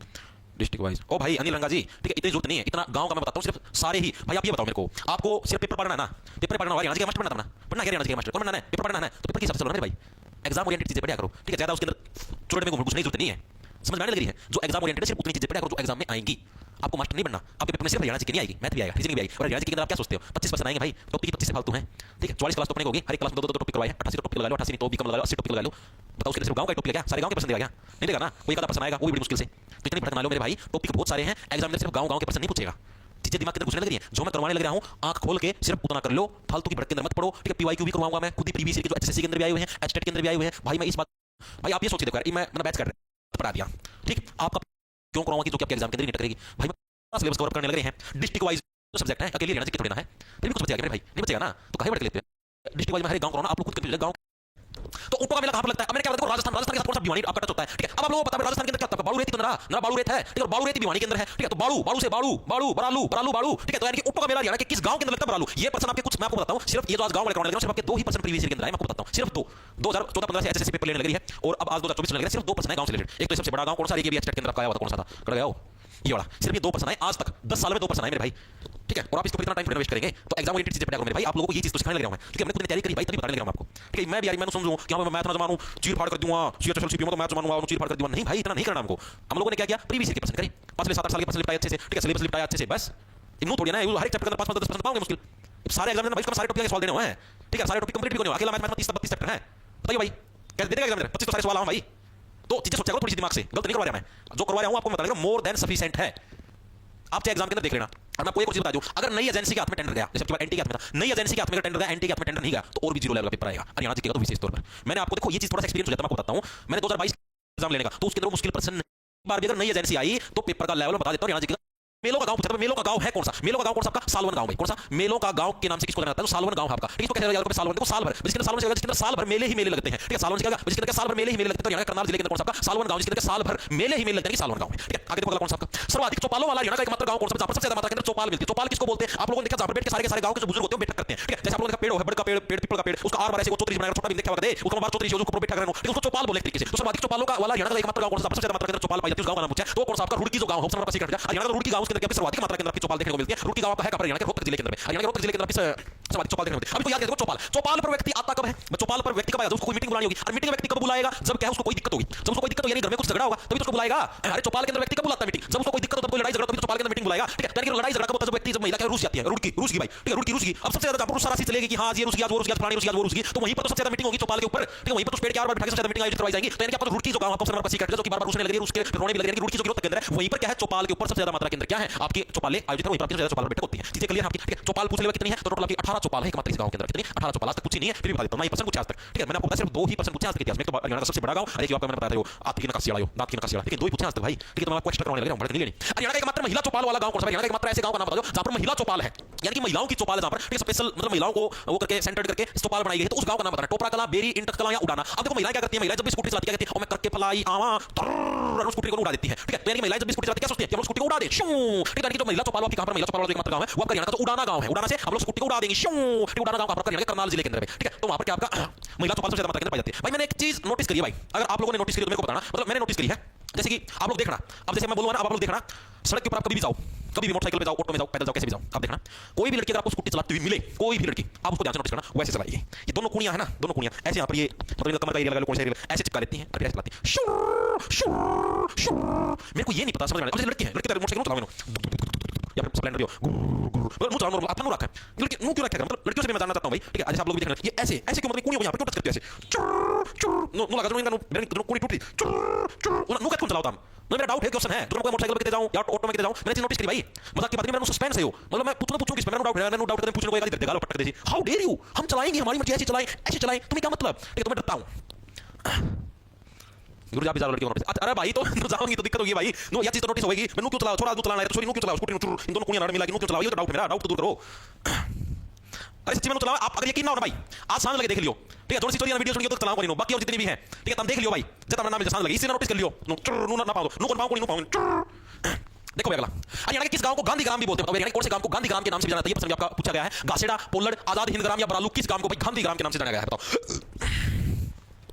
district wise. ओ भाई अनिल रंगा जी, ठीक है, इतनी जरूरत नहीं है, इतना गांव का मैं बताता हूं सिर्फ सारे ही भाई। आप ये बताओ मेरे को, आपको सिर्फ पेपर पढ़ना है ना, पेपर पढ़ना हरियाणा के मास्टर बनना था, पढ़ना है हरियाणा के मास्टर, कौन बनना है, पेपर पढ़ना है तो पेपर के हिसाब से चलो ना मेरे भाई। एग्जाम ओरिएंटेड चीजें पढ़ा करो, ठीक है, ज्यादा उसके अंदर छोटे में घुसने की जरूरत नहीं है, समझ में आने लग रही है। जो एग्जाम ओरिएंटेड है सिर्फ उतनी चीजें पढ़ा करो जो एग्जाम में आएंगी। आपको मास्टर नहीं बनना, आपके पेपर में सिर्फ हरियाणा की नहीं आएगी, मैथ भी आएगा, रीजनिंग भी आएगी। और हरियाणा के अंदर आप क्या सोचते हो 25% आएंगे भाई, टॉपिक 25 से फालतू हैं, ठीक है। 44 क्लास तो अपने होगी, हर एक क्लास में दो टॉपिक करवाए, 88 टॉपिक लगा लो, 88 नहीं तो भी कम लगा लो, 80 टॉपिक लगा लो। बताओ उसके सिर्फ गांव का टॉपिक है क्या, सारे गांव के पर्सन देगा क्या, नहीं देगा ना, कोई एक आधा पर्सन आएगा, वो भी बड़ी मुश्किल से। तो इतनी भटकना लो मेरे भाई, टॉपिक बहुत सारे हैं, एग्जाम में सिर्फ गांव के पर्सन नहीं पूछेगा। चीजें दिमाग के अंदर घुसने लग रही हैं, जो मैं करवाने लग रहा हूं आंख खोल के सिर्फ उतना कर लो, फालतू की भटक के अंदर मत पड़ो, ठीक है। पीवाईक्यू भी करवाऊंगा मैं, खुद ही प्रीवियस ईयर के जो एचएससी के अंदर भी आए हुए हैं, एचटेट के अंदर भी आए हुए हैं भाई। मैं इस बात भाई आप ये सोच के देखो यार, मैंने बैच कर पढ़ा दिया, ठीक, आपका क्यों करवाऊंगा कि जो कि आपके एग्जाम के अंदर नहीं करेगी भाई। मैं सिलेबस कवर करने लग रहे हैं, डिस्ट्रिक्ट वाइज जो सब्जेक्ट है अकेले हरियाणा से थोड़ी ना है, फिर भी कुछ बचेगा मेरे भाई, नहीं बचेगा ना, तो काहे भटक लेते हैं। डिस्ट्रिक्ट वाइज में हर एक गांव कराना, आप लोग खुद कंफ्यूज गांव तो ऊपर का मेला कहां पर लगता है। अब मैंने क्या बताया, राजस्थान के साथ कौन सा भिवानी आपका टच होता है, ठीक है। अब आप लोगों को पता है राजस्थान के अंदर क्या होता है, बालू रेती तो ना बालू रेत है, ठीक है, बालू रेती भिवानी के अंदर है, ठीक है। तो बालू से बालू बरालू, ठीक है। तो यानी कि ऊपर का मेला हरियाणा के किस गांव के अंदर लगता है बरालू, ये पर्सन आपके कुछ मैं आपको बताता हूं, सिर्फ ये जो आज गांव वाले कराने लग रहे हैं, सिर्फ आपके 2% प्रीवियस ईयर के अंदर है, मैं आपको बताता हूं, सिर्फ 2014-15 से एसएससी पेपर लेने लग रही है, और अब आज 2024 में लग रहा है, सिर्फ 2% है गांव से रिलेटेड। एक तो सबसे बड़ा गांव कौन सा, ये भी एचटेट के अंदर आपका आया हुआ था, कौन सा था, कड़ गया हो ये वाला, सिर्फ ये 2% है आज तक, 10 साल में 2% है मेरे भाई, ठीक है। और आप इसको इतना टाइम वेस्ट करेंगे तो एग्जाम ओरिएंटेड चीजें पढ़ा करो मेरे भाई। आप लोगों को ये चीज तो सिखाने लग रहा हूं मैं, ठीक है। मैंने खुद तैयारी करी भाई, तभी बताने लग रहा हूं आपको, ठीक है। मैं भी यार मैं समझूं कि मैं मैथ ना जमानूं, चीर फाड़ कर दूंगा, सीएचएसएल सीपीएम तो मैथ जमानूंगा, चीर फाड़ कर दूंगा, नहीं भाई इतना नहीं करना हमको। हम लोगों ने क्या किया, प्रीवियस ईयर के पर्सन करे, पिछले 7 साल के पर्सन लिपटाया अच्छे से, ठीक है, सिलेबस लिपटाया अच्छे से, बस इन्हों थोड़ी ना हर एक चैप्टर के अंदर 5-10% पाओगे मुश्किल। सारे एग्जाम में भाई सारे टॉपिक के सवाल देने हुए हैं, ठीक है, सारे टॉपिक कंप्लीट भी करने हुए, अकेला मैथ में 30-32 चैप्टर है, बताइए भाई कैसे देगा एग्जाम में 25 तो सारे सवाल आऊं भाई। तो चीजें सोचा करो थोड़ी सी दिमाग से, गलत नहीं करवा रहा मैं, जो करवा रहा हूं आपको बता रहा हूं मोर देन सफिशिएंट है। आप चाहे एग्जाम के अंदर देख लेना। और मैं आपको एक चीज बता दूं, अगर नई एजेंसी के हाथ में टेंडर गया, जैसे आपके एनटी के हाथ में था, नई एजेंसी के हाथ में टेंडर गया, एनटी के हाथ में टेंडर नहीं गया, तो और भी 0 लेवल का पेपर आएगा, हरियाणा जीकेगा तो विशेष तौर पर। मैंने आपको देखो ये चीज थोड़ा सा एक्सपीरियंस हो जाता है, मैं आपको बताता हूं। मैंने 2022 एग्जाम लेने का, तो उसके अंदर मुश्किल पर्सन बार भी अगर नई एजेंसी आई तो पेपर का लेवल बता देता हूं, हरियाणा जीकेगा। मेलों का गांव पूछा था, मेलों का गांव है कौन सा, मेलों का गांव कौन सा आपका, सालवन गांव भाई, कौन सा मेलों का गांव के नाम से किसको जाना जाता है, तो सालवन गांव आपका, इसको कैसे याद करोगे, सालवन देखो साल भर, जिसके अंदर सालवन से जिसके अंदर साल भर मेले ही मेले लगते हैं, ठीक है। सालवन से जिसके अंदर साल भर मेले ही मेले लगते हैं, तो हरियाणा करनाल जिले के अंदर कौन सा आपका, सालवन गांव, जिसके अंदर साल भर मेले ही मेले लगते हैं, सालवन गांव है, ठीक है। आगे देखो अगला कौन सा आपका, सर्वाधिक चौपालों वाला हरियाणा का एकमात्र गांव कौन सा, जहां पर सबसे ज्यादा मात्रा के अंदर चौपाल मिलती है। चौपाल किसको बोलते हैं, आप लोगों ने देखा जहां पर बैठ के सारे गांव के जो बुजुर्ग होते हैं बैठक करते हैं, ठीक है। जैसे आप लोगों ने देखा पेड़ है, बड़ का पेड़ पीपल का पेड़, उसका आर बार ऐसे वो चौतरी बनाकर छोटा भी देखा होगा, दे उसको बार चौतरी उसको बैठा करना, ठीक है, उसको चौपाल बोलते हैं तरीके से। तो सर्वाधिक चौपालों का वाला हरियाणा का एकमात्र गांव कौन सा, सबसे ज्यादा मात्रा के अंदर चौपाल पाई जाती है, उस गांव का नाम पूछा तो कौन सा आपका, रुड़की जो गांव है, सबसे सीक्रेट है हरियाणा का रुड़की गांव, उसके अंदर सर्वाधिक मात्रा के अंदर आपकी चौपाल देखने को मिलती है। रुड़की गांव का है हरियाणा के रोहतक जिले के अंदर, हरियाणा के रोहतक जिले के अंदर सर्वाधिक चौपाल देखने को मिलती है। अभी तो याद रखो चौपाल पर व्यक्ति आता कब है, चौपाल पर व्यक्ति कब आएगा, उसको कोई मीटिंग बुलानी होगी, और मीटिंग व्यक्ति कब बुलाएगा, जब क्या उसको कोई दिक्कत होगी, जब उसको कोई दिक्कत हो यानी घर में कुछ झगड़ा होगा तभी तो उसको बुलाएगा। अरे चौपाल के अंदर व्यक्ति कब बुलाता है मीटिंग, जब उसको कोई दिक्कत हो, तब कोई लड़ाई झगड़ा तभी तो चौपाल के अंदर मीटिंग बुलाएगा, ठीक है। यानी कि लड़ाई झगड़ा कब होता है, जब व्यक्ति जब महिला क्या रूस जाती है, रूस की भाई, ठीक है, रूस की। अब सबसे ज्यादा जब सारा चीज चलेगी कि हां ये रूस की, आज वो रूस की, फलानी रूस की, आज वो रूस की, तो वहीं पर तो सबसे ज्यादा मीटिंग होगी चौपाल के ऊपर, ठीक है। वहीं पर तो पेड़ के आर बार बैठा के सबसे ज्यादा मीटिंग आयोजित करवाई जाएगी। तो यानी कि आपका रूट की जो गांव आपको सबसे सीक्रेट है, जो कि बार-बार रूसने लग रही है, उसके रोने भी लग रही है, रूट की जो गिरोह के अंदर है, वहीं पर क्या है चौपाल के ऊपर सबसे ज्यादा मात्रा के अंदर क्या है आपकी चौपालें आयोजित है, वहीं पर आपकी ज्यादा चौपाल बैठक होती है। चीजें क्लियर है आपकी, ठीक है। चौपाल पूछ लेगा कितनी है, तो टोटल आपकी 18 चौपाल है एकमात्र इस गांव के अंदर, कितनी 18 चौपाल, आज तक पूछी नहीं है, फिर भी बता देता हूं, 9% पूछा आज तक, ठीक है। मैंने आपको बताया सिर्फ 2% पूछा आज तक इतिहास में, तो हरियाणा का सबसे बड़ा गांव, और एक आपको मैंने बताया था दांत की नकाशी वाला, दांत की नकाशी वाला, ठीक है, 2 ही पूछे आज तक भाई, ठीक है। तो मैं आपको एक्स्ट्रा कराने लग रहा हूं, भड़क नहीं लेनी। हरियाणा का एकमात्र महिला चौपाल वाला गांव कौन सा, हरियाणा का एकमात्र ऐसे गांव का नाम बताओ जहां पर महिला चौपाल है, यानी कि महिलाओं की चौपाल है जहां पर, ठीक है, स्पेशल मतलब महिलाओं को वो करके सेंटर्ड करके चौपाल बनाई गई है। तो उस गांव का नाम बताना, टोपरा कला, बेरी, इंटक कला या उड़ाना। अब देखो महिलाएं क्या करती हैं, महिलाएं जब भी स्कूटी चलाती है कहती है ओ मैं करके फलाई आवा, और स्कूटी को उड़ा देती है, ठीक है। तो यानी महिलाएं जब भी स्कूटी चलाती है क्या सोचती है कि हम स्कूटी को उड़ा दें, शू, ठीक है। कि जो महिला चौपाल आपकी कहां पर महिला चौपाल वाला जो एकमात्र गांव है वो आपका हरियाणा का तो उड़ाना गांव है, उड़ाना से हम लोग स्कूटी को उड़ा देंगे, शू, ठीक। उड़ाना गांव आपका हरियाणा के करनाल जिले के अंदर है, ठीक है। तो वहां पर क्या आपका महिला चौपाल सबसे ज्यादा मात्रा के अंदर पाई जाती है। भाई मैंने एक चीज नोटिस करी है भाई, अगर आप लोगों ने नोटिस करी तो मेरे को बताना, मतलब मैंने नोटिस करी है, जैसे कि आप लोग देखना, अब जैसे मैं बोलूंगा ना, आप लोग देखना सड़क के ऊपर आप कभी भी जाओ, कभी भी मोटरसाइकिल पे जाओ, ऑटो में जाओ, पैदल जाओ, कैसे भी जाओ, आप देखना कोई भी लड़की अगर आपको स्कूटी चलाती हुई मिले, कोई भी लड़की, आप उसको ध्यान से नोटिस करना, वैसे चलाइए। ये दोनों कुड़ियां है ना, दोनों कुड़ियां ऐसे यहां पर ये मतलब कमर का एरिया लगा लो, कौन सा एरिया ऐसे चिपका लेती हैं और ऐसे चलाती हैं, शू। मेरे को ये नहीं पता समझ में, अब जैसे लड़की है, लड़की तो मोटरसाइकिल चलाओ या फिर स्प्लेंडर दियो, मतलब मुंह चलाओ, अपना मुंह रखा है लड़की, मुंह क्यों रखा है, मतलब लड़कियों से भी मैं जानना चाहता हूं भाई, ठीक है। जैसे आप लोग भी देखना, ये ऐसे ऐसे क्यों, मतलब कुड़ियों को यहां पर क्यों टच करती है ऐसे, नो लगा जो मेरे कुड़ी टूटी, नो कौन चलाओ तुम, मेरा डाउट है, क्वेश्चन है, तो मैं मोटरसाइकिल पे कितने जाऊं या ऑटो में कितने जाऊं, मैंने चीज नोटिस करी भाई, मजाक की बात नहीं, मैंने सस्पेंस है यो, मतलब मैं पूछूं किस मैंने डाउट है, मैंने डाउट करते पूछने को एक आदमी गालो पटक देती, हाउ डेयर यू, हम चलाएंगे, हमारी मर्जी ऐसे चलाएं, ऐसे चलाएं, तुम्हें क्या मतलब, ठीक है। तो मैं डरता हूं गुरु जा भी जा लड़की को नोटिस, अरे भाई तो जाऊंगी तो दिक्कत होगी भाई, नो ये चीज तो नोटिस होगी, मैं नु क्यों चलाओ, थोड़ा नु चलाना है तो सॉरी नु क्यों चलाओ स्कूटी नु, इन दोनों कुड़ियां लड़ मिला के नु क्यों चलाओ, ये तो डाउट मेरा, डाउट तो दूर करो। अरे सच्ची में चलाओ, आप अगर यकीन ना हो ना भाई, आज सामने लगे देख लियो, ठीक है, थोड़ी सी स्टोरी वीडियो सुनिए तो चलाओ कोई नो, बाकी और जितनी भी है, ठीक है, तुम देख लियो भाई, जब तुम्हारा नाम जैसा लगे इसी नोटिस कर लियो, नु ना पाओ, नु कौन पाओ कोई नु पाओ। देखो अगला, हरियाणा के किस गांव को गांधी ग्राम भी बोलते हैं, हरियाणा के कौन से गांव को गांधी ग्राम के नाम से जाना जाता है, ये प्रश्न आपका पूछा गया है। गासेड़ा, पोलड़, आजाद हिंद ग्राम या बरालू, किस गांव को भाई गांधी ग्राम के नाम से जाना गया है, बताओ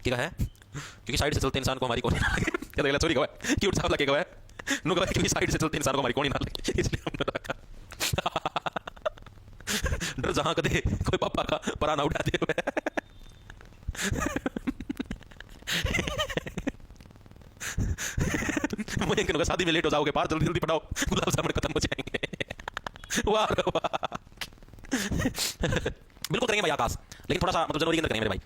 क्या है, क्योंकि साइड से चलते इंसान को हमारी कौन क्या लगेगा, सॉरी गवा क्यूट साहब लगेगा है नो गवा, क्योंकि साइड से चलते इंसान को हमारी कौन ही ना लगे, इसलिए हमने रखा। डर जहां कदे कोई पापा का परा ना उठाते हुए मुझे इनके शादी में लेट हो जाओगे पार, जल्दी जल्दी पढ़ाओ, गुलाब जामुन खत्म हो जाएंगे। वाह वाह, बिल्कुल करेंगे भाई आकाश, लेकिन थोड़ा सा मतलब जनवरी के अंदर करेंगे मेरे भाई।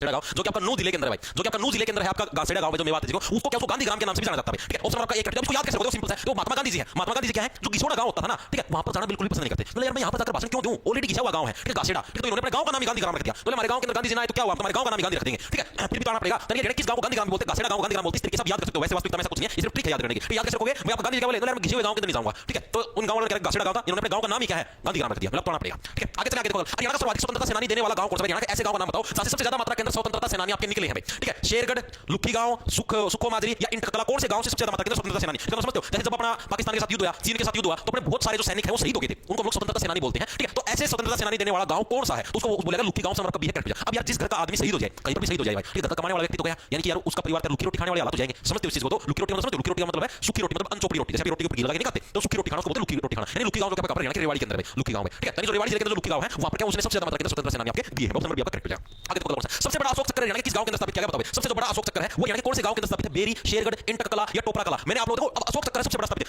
गांव जो कि आपका नू जिले के अंदर है भाई, जो कि आपका नू जिले के अंदर है, आपका गासेड़ा गांव है जो मेवात है, उसको क्या उसको गांधी ग्राम के नाम से भी जाना जाता है। ठीक है, ऑप्शन आपका एक है, उसको याद कैसे रखोगे? सिंपल है, तो महात्मा गांधी जी है। महात्मा गांधी जी क्या है, जो घिसोड़ा गांव होता था ना, ठीक है, वहां पर जाना बिल्कुल भी पसंद नहीं करते। बोले यार मैं यहां पर जाकर भाषण क्यों दूं, ऑलरेडी घिसा हुआ गांव है, ठीक है, गासेड़ा, ठीक है, तो इन्होंने अपने गांव का नाम ही गांधी ग्राम रख दिया। बोले हमारे गांव के अंदर गांधी जी ना आए तो क्या हुआ, हमारे गांव का नाम ही गांधी रख देंगे। ठीक है, फिर भी तो आना पड़ेगा। तो ये किस गांव को गांधी ग्राम बोलते हैं, गासेड़ा गांव गांधी ग्राम बोलते हैं। इस तरीके से आप याद कर सकते हो। वैसे वास्तविकता में ऐसा कुछ नहीं है, सिर्फ ट्रिक है याद करने की। तो याद कैसे रखोगे? मैं आपको गांधी जी का बोले यार मैं घिसे हुए गांव के अंदर नहीं जाऊंगा, ठीक है, तो उन गांव वालों ने गासेड़ा गांव था, इन्होंने अपने गांव का नाम ही क्या है, गांधी ग्राम रख दिया। मतलब तो आना पड़ेगा। ठीक है, आगे चले, आगे देखो, हरियाणा का सर्वाधिक स्वतंत्रता सेनानी देने वाला गांव कौन सा है? हरियाणा के ऐसे गांव का नाम बताओ जहां से सबसे ज्यादा मात्रा के अंदर स्वतंत्रता सेनानी आपके निकले हैं भाई। ठीक है, शेरगढ़, लुक्की गांव, सुखो माजरी या इंटकला, कौन से गांव से सबसे ज्यादा मात्रा के अंदर स्वतंत्रता सेनानी? तो समझते हो, जैसे जब अपना पाकिस्तान के साथ युद्ध हुआ, चीन के साथ युद्ध हुआ, तो अपने बहुत सारे जो सैनिक हैं वो शहीद हो गए थे, उनको हम लोग स्वतंत्रता सेनानी बोलते हैं। ठीक है, तो ऐसे स्वतंत्रता सेनानी देने वाला गांव कौन सा है? तो उसको बोलेगा लुक्की गांव से हमारा कभी है कट। अब यार जिस घर का आदमी शहीद हो जाए, कहीं पर भी शहीद हो जाए भाई, ठीक है, घर कमाने वाला व्यक्ति तो गया, यानी कि यार उसका परिवार लुक्की रोटी खाने वाले हालात हो जाएंगे। समझते हो इस चीज को? तो लुक्की रोटी मतलब समझते हो? लुक्की रोटी का मतलब है सूखी रोटी, मतलब अनचोपड़ी रोटी, जैसे रोटी को घी लगा के नहीं खाते, तो सूखी रोटी खाना उसको बोलते हैं लुक्की रोटी खाना। यानी लुक्की गांव जो आपका हरियाणा के रेवाड़ी के अंदर है, लुक्की गांव है। ठीक है, जो रेवाड़ी जिले के अंदर जो लुक्की गांव है, वहां पर क्या उसने सबसे ज्यादा मात्रा के अंदर स्वतंत्रता सेनानी आपके दिए है। ऑप्शन नंबर बी आपका करेक्ट हो जाएगा। आगे देखो कौन सा सबसे बड़ा अशोक चक्र हरियाणा के किस गांव के अंदर स्थापित किया गया? बताओ। सबसे जो बड़ा अशोक चक्र है वो हरियाणा के कौन से गांव के अंदर स्थापित है? बेरी, शेरगढ़, इंटकला या टोपरा कला? मैंने आप लोगों को अशोक चक्र सबसे बड़ा स्थापित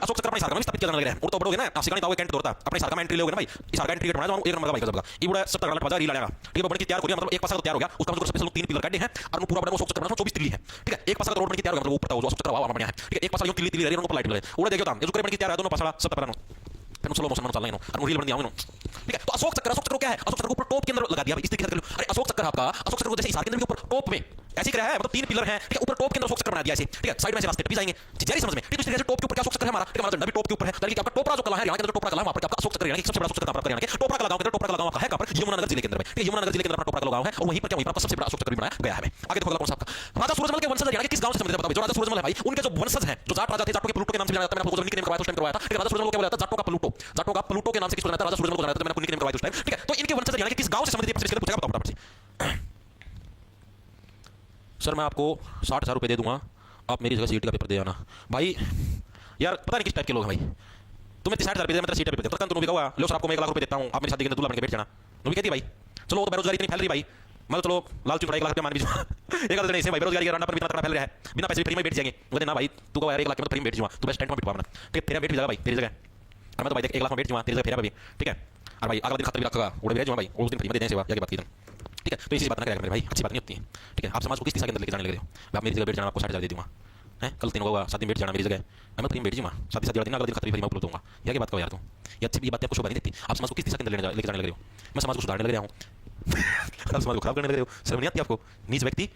अशोक चक्र अपने सारगा में स्थापित किया जाने लग रहा है। और तो बड़ोगे ना आप सिकानी ताओ कैंट तोड़ता अपने सारगा में एंट्री लोगे ना भाई, इस सारगा एंट्री गेट बनाया एक नंबर का भाई गजब। ये बड़ा 70 गलत बाजार रील आएगा। ठीक है, बड़ी तैयार हो गया, मतलब एक पासा तो तैयार हो गया, उसका मतलब सबसे लोग 3 पिलर काटे हैं और पूरा बड़ा अशोक चक्र बना 24 तिल्ली है। ठीक है, एक पासा रोड बन के तैयार हो गया, मतलब ऊपर जो अशोक चक्र वाह बढ़िया है। ठीक है, एक पासा तिल्ली तिल्ली रही उनको लाइट लगे उड़ा देखो ताम ये जो करे बन के तैयार है दोनों पासा 70 पर फिर स्लो मोशन में चलना है और रील बन दिया हूं। ठीक है, तो अशोक चक्र क्या है? अशोक चक्र को ऊपर टॉप के अंदर लगा दिया भाई, इस तरीके से कर लो। अरे अशोक चक्र आपका, अशोक चक्र को जैसे हिसार के अंदर भी ऊपर टॉप में ऐसे ही है, मतलब 3 पिलर हैं। ठीक है, ऊपर टॉप के अंदर अशोक चक्र बना दिया ऐसे। ठीक है, साइड में से रास्ते भी जाएंगे, जैसे समझ में। ठीक है, इस तरीके से टॉप के ऊपर क्या अशोक चक्र है हमारा? ठीक है, हमारा झंडा भी टॉप के ऊपर है। यानी कि आपका टोपरा जो कला है, हरियाणा के अंदर टोपरा कला, वहां पर आपका अशोक चक्र हरियाणा की सबसे बड़ा अशोक चक्र आपका हरियाणा के टोपरा कला गांव के अंदर। टोपरा कला गांव का है कहां पर? यमुनानगर जिले के अंदर में। ठीक है, यमुनानगर जिले के अंदर अपना टोपरा कला गांव है और वहीं पर क्या वहीं पर आपका सबसे बड़ा अशोक चक्र भी बनाया गया है। आगे देखो कौन सा आपका राजा सूरजमल के वंशज हरियाणा के किस गांव से संबंधित है? बताओ। जो राजा सूरजमल है भाई, उनके जो वंशज हैं, जो जाट राजा थे, जाटों के प्लूटो के नाम से जाना जाता है। मैंने आपको निकनेम करवाया था, उस टाइम करवाया था। ठीक है, राजा सूरजमल को क्या बोला जाता है? जाटों का प्लूटो, जाटों का प्लूटो के नाम से किसको जाना था? राजा सूरजमल को जाना था। तो मैंने आपको निकनेम करवाया था उस टाइम। ठीक है, तो इनके वंशज हरियाणा के किस गांव से संबंधित है? पूछेगा, बताओ फटाफट से। सर मैं आपको 60,000 रुपये दे दूंगा, आप मेरी जगह सीट का पेपर दे आना। भाई यार पता नहीं किस टाइप के लोग हैं भाई, तुम्हें 60,000 रुपये दे, मैं सीट का पेपर देता हूं। तुम भी कहा लो सर आपको मैं 1 लाख रुपये देता हूं, आप मेरी शादी के अंदर दूल्हा बन के बैठ जाना। तुम भी कहती भाई चलो वो तो बेरोजगारी इतनी फैल रही भाई, मतलब चलो लाल चुप 1 लाख रुपये मान भी एक आध ऐसे भाई बेरोजगारी का रांडा पर इतना तगड़ा फैल रहा है, बिना पैसे फ्री में बैठ जाएंगे। बोले ना भाई तू कहो यार 1 लाख में फ्री में बैठ जाऊंगा, तू बस टेंट में बैठ पाना। ठीक है, तेरा बैठ जाएगा भाई तेरी जगह, और मैं तो भाई 1 लाख में बैठ जाऊंगा तेरी जगह फेरा पे भी। ठीक है, और भाई अगला दिन खतर भी रखा उड़े भेज भाई, उस दिन फ्री में देने सेवा, क्या बात की तुम। ठीक है, तो इसी बात ना करेगा मेरे भाई, अच्छी बात नहीं होती है। ठीक है, आप समाज को किस दिशा के अंदर लेके जाने लग रहे हो? आप मेरी जगह बैठ जाना, आपको 60,000 दे दूंगा है, कल 3 होगा 7 दिन बैठ जाना मेरी जगह, मैं फ्री में बैठ जाऊंगा, शादी शादी वाला दिन अगला दिन खतर भी फ्री में उपलब्ध दूंगा। क्या बात कहो यार तुम, ये अच्छी बात आपको शोभा नहीं देती। आप समाज को किस दिशा के अंदर लेके जाने लग रहे हो? मैं समाज को सुधारने लग रहा हूँ आप समाज को खराब करने लग रहे हो। शर्म नहीं आती आपको? नीच व्यक्ति।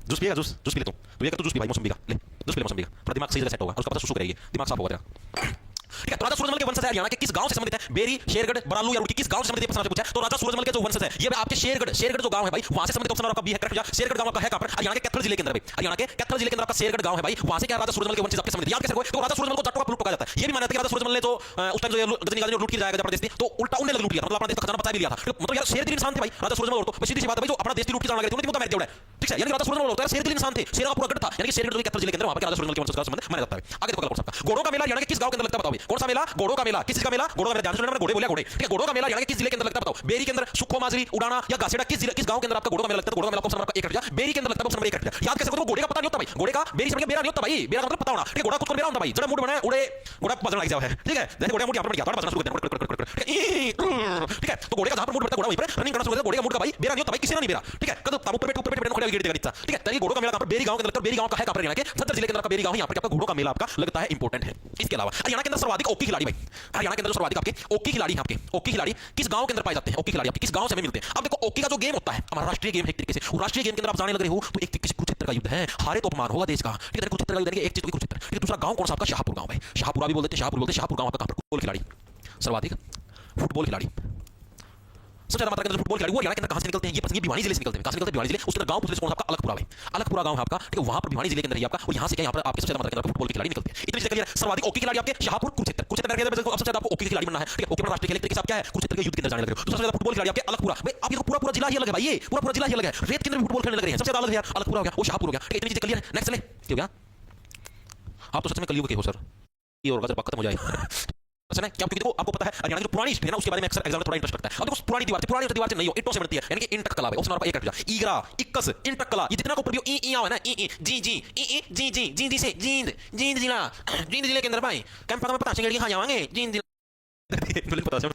जूस पिएगा, जूस पी ले तू ये कर, तू जूस पी भाई मौसमी का, ले जूस पी ले मौसमी का, थोड़ा दिमाग सही जगह सेट होगा, उसका पता सुसु करेगी, दिमाग साफ होगा तेरा। ठीक है, तो राजा सूरजमल के वंशज है हरियाणा के किस गांव से संबंधित है? बेरी, शेरगढ़, बरालू या रुड़की, किस गांव से संबंधित है? पूछा तो राजा सूरजमल के जो वंशज है ये आपके शेरगढ़ जो गांव है भाई वहां से संबंधित। ऑप्शन आपका बी है करेक्ट। शेरगढ़ गांव का है कहां पर? हरियाणा के कैथल जिले के अंदर भाई, हरियाणा के कैथल जिले के अंदर आपका शेरगढ़ गांव है भाई, वहां से क्या राजा सूरजमल के वंशज आपके संबंधित। याद कैसे कोई? तो राजा सूरजमल को जाटों का प्लूटो कहा जाता है। ये भी माना जाता है कि राजा सूरजमल ने जो उस टाइम जो गजनी गाजी लूट की जाएगा जबरदस्ती, तो उल्टा उन्हें लूट लिया, मतलब अपना देश का खजाना बचा भी लिया था। मतलब यार शेर दिल इंसान थे भाई राजा सूरजमल, और तो सीधी सी बात है भाई, जो अपना देश की लूट की जाने लगे थे उन्हें तो मार दिया। ठीक है, यानी राजा सूरजमल होता है शेर दिल इंसान थे, शेर का पूरा गढ़ था, यानी कि शेरगढ़ के कैथल जिले के अंदर वहां पर राजा सूरजमल के वंशज का संबंध माना जाता है। आगे देखो कौन सा आपका घोड़ों का मेला हरियाणा के किस गांव के अंदर लगता है? बताओ कौन सा मेला? घोड़ों का मेला। किस चीज का मेला? घोड़ों का मेला। ध्यान से सुनना, घोड़े बोले घोड़े। ठीक है, घोड़ों का मेला हरियाणा के किस जिले के अंदर लगता है? बताओ। बेरी के अंदर, सुखो माजरी, उड़ाना या गासेड़ा, किस जिले किस गांव के अंदर आपका घोड़ों का मेला लगता है? घोड़ों का मेला ऑप्शन नंबर 1 हट जा। बेरी के अंदर लगता है ऑप्शन नंबर 1 हट जा। याद कैसे करो? घोड़े का पता नहीं होता भाई, घोड़े का बेरी से बेरा नहीं होता भाई, बेरा मतलब पता होना। ठीक है, घोड़ा कुछ बेरा होता भाई, जरा मूड बना उड़े घोड़ा बजना लग जाए। ठीक है, जैसे घोड़े मूड यहां पर बन गया, थोड़ा बजना शुरू कर दे। ठीक है, तो घोड़े का जहां पर मूड बनता है घोड़ा वहीं पर रनिंग करना शुरू कर दे। घोड़े का मूड का भाई बेरा नहीं होता भाई, किसी ने नहीं बेरा। ठीक है, कदम ऊपर बैठ घोड़े गिर देगा नीचे। ठीक है, तो ये घोड़ों का मेला कहां पर? बेरी गांव के अंदर। बेरी गांव का है कहां पर? हरियाणा के सदर जिले के अंदर का बेरी गांव, यहां पर आपका घोड़ों का मेला आपका लगता है, इंपॉर्टेंट है। इसके अलावा हरियाणा के अंदर सर्वाधिक ओकी खिलाड़ी भाई, हरियाणा के अंदर सर्वाधिक आपके ओकी खिलाड़ी, आपके ओकी खिलाड़ी किस गांव के अंदर पाए जाते हैं? ओकी खिलाड़ी आपके किस गांव से हमें मिलते हैं? अब देखो ओकी का जो गेम होता है हमारा राष्ट्रीय गेम है एक तरीके से, और राष्ट्रीय गेम के अंदर आप जाने लग रहे हो तो एक तरीके से कुरुक्षेत्र का युद्ध है, हारे तो अपमान होगा देश का। ठीक है, कुरुक्षेत्र का युद्ध है, एक चीज कुरुक्षेत्र। ठीक है, दूसरा गांव कौन सा आपका? शाहपुर गांव है, शाहपुरा भी बोलते हैं, शाहपुर बोलते हैं। शाहपुर गांव आपका कहां पर? फुटबॉल खिलाड़ी, सर्वाधिक फुटबॉल खिलाड़ी सबसे ज्यादा मात्रा के अंदर फुटबॉल खिलाड़ी वो हरियाणा के अंदर कहां से निकलते हैं? ये प्रश्न, ये भिवानी जिले से निकलते हैं। कहां से निकलते हैं? भिवानी जिले। उसके अंदर गांव पूछ ले कौन सा आपका? अलगपुरा भाई, अलगपुरा गांव है आपका, ठीक है। वहां पर भिवानी जिले के अंदर ही आपका, और यहां से क्या, यहां पर आपके सबसे ज्यादा मात्रा के अंदर फुटबॉल के खिलाड़ी निकलते हैं। इतनी चीजें क्लियर है। सर्वाधिक हॉकी खिलाड़ी आपके शाहपुर, कुरुक्षेत्र, कुरुक्षेत्र के अंदर सबसे ज्यादा आपको हॉकी खिलाड़ी बनना है, ठीक है। हॉकी पर राष्ट्रीय खेल तरीके से आप क्या है, कुरुक्षेत्र के युद्ध के अंदर जाने लग रहे हो। तो सबसे ज्यादा फुटबॉल खिलाड़ी आपके अलगपुरा भाई। आप ये पूरा पूरा जिला ही अलग है भाई, ये पूरा पूरा जिला ही अलग है। रेत के अंदर फुटबॉल खेलने लग रहे हैं, सबसे ज्यादा अलग है यार। अलगपुरा हो गया, वो शाहपुर हो गया, ठीक है। इतनी चीजें क्लियर है। नेक्स्ट चले, क्या हो गया? आप तो सच में कलयुग के हो सर, ये होगा जब खत्म हो जाए। है क्या? क्योंकि देखो आपको पता है हरियाणा की जो पुरानी हिस्ट्री है ना, उसके बारे में अक्सर एग्जाम में थोड़ा इंटरेस्ट रखता है। अब देखो पुरानी दीवार से नहीं हो, ईंटों से बनती है, यानी कि इंटक कला है। ऑप्शन नंबर 1 कट जाए। ईगरा, इक्कस, इंटक कला, ये जितना को ऊपर ई ई है ना, ई जी जी ई जी जी जी जी से जींद जींद जिला, जींद जिले के अंदर भाई कैंप में पता चलेगा कहां जावांगे जींद जिला। पता है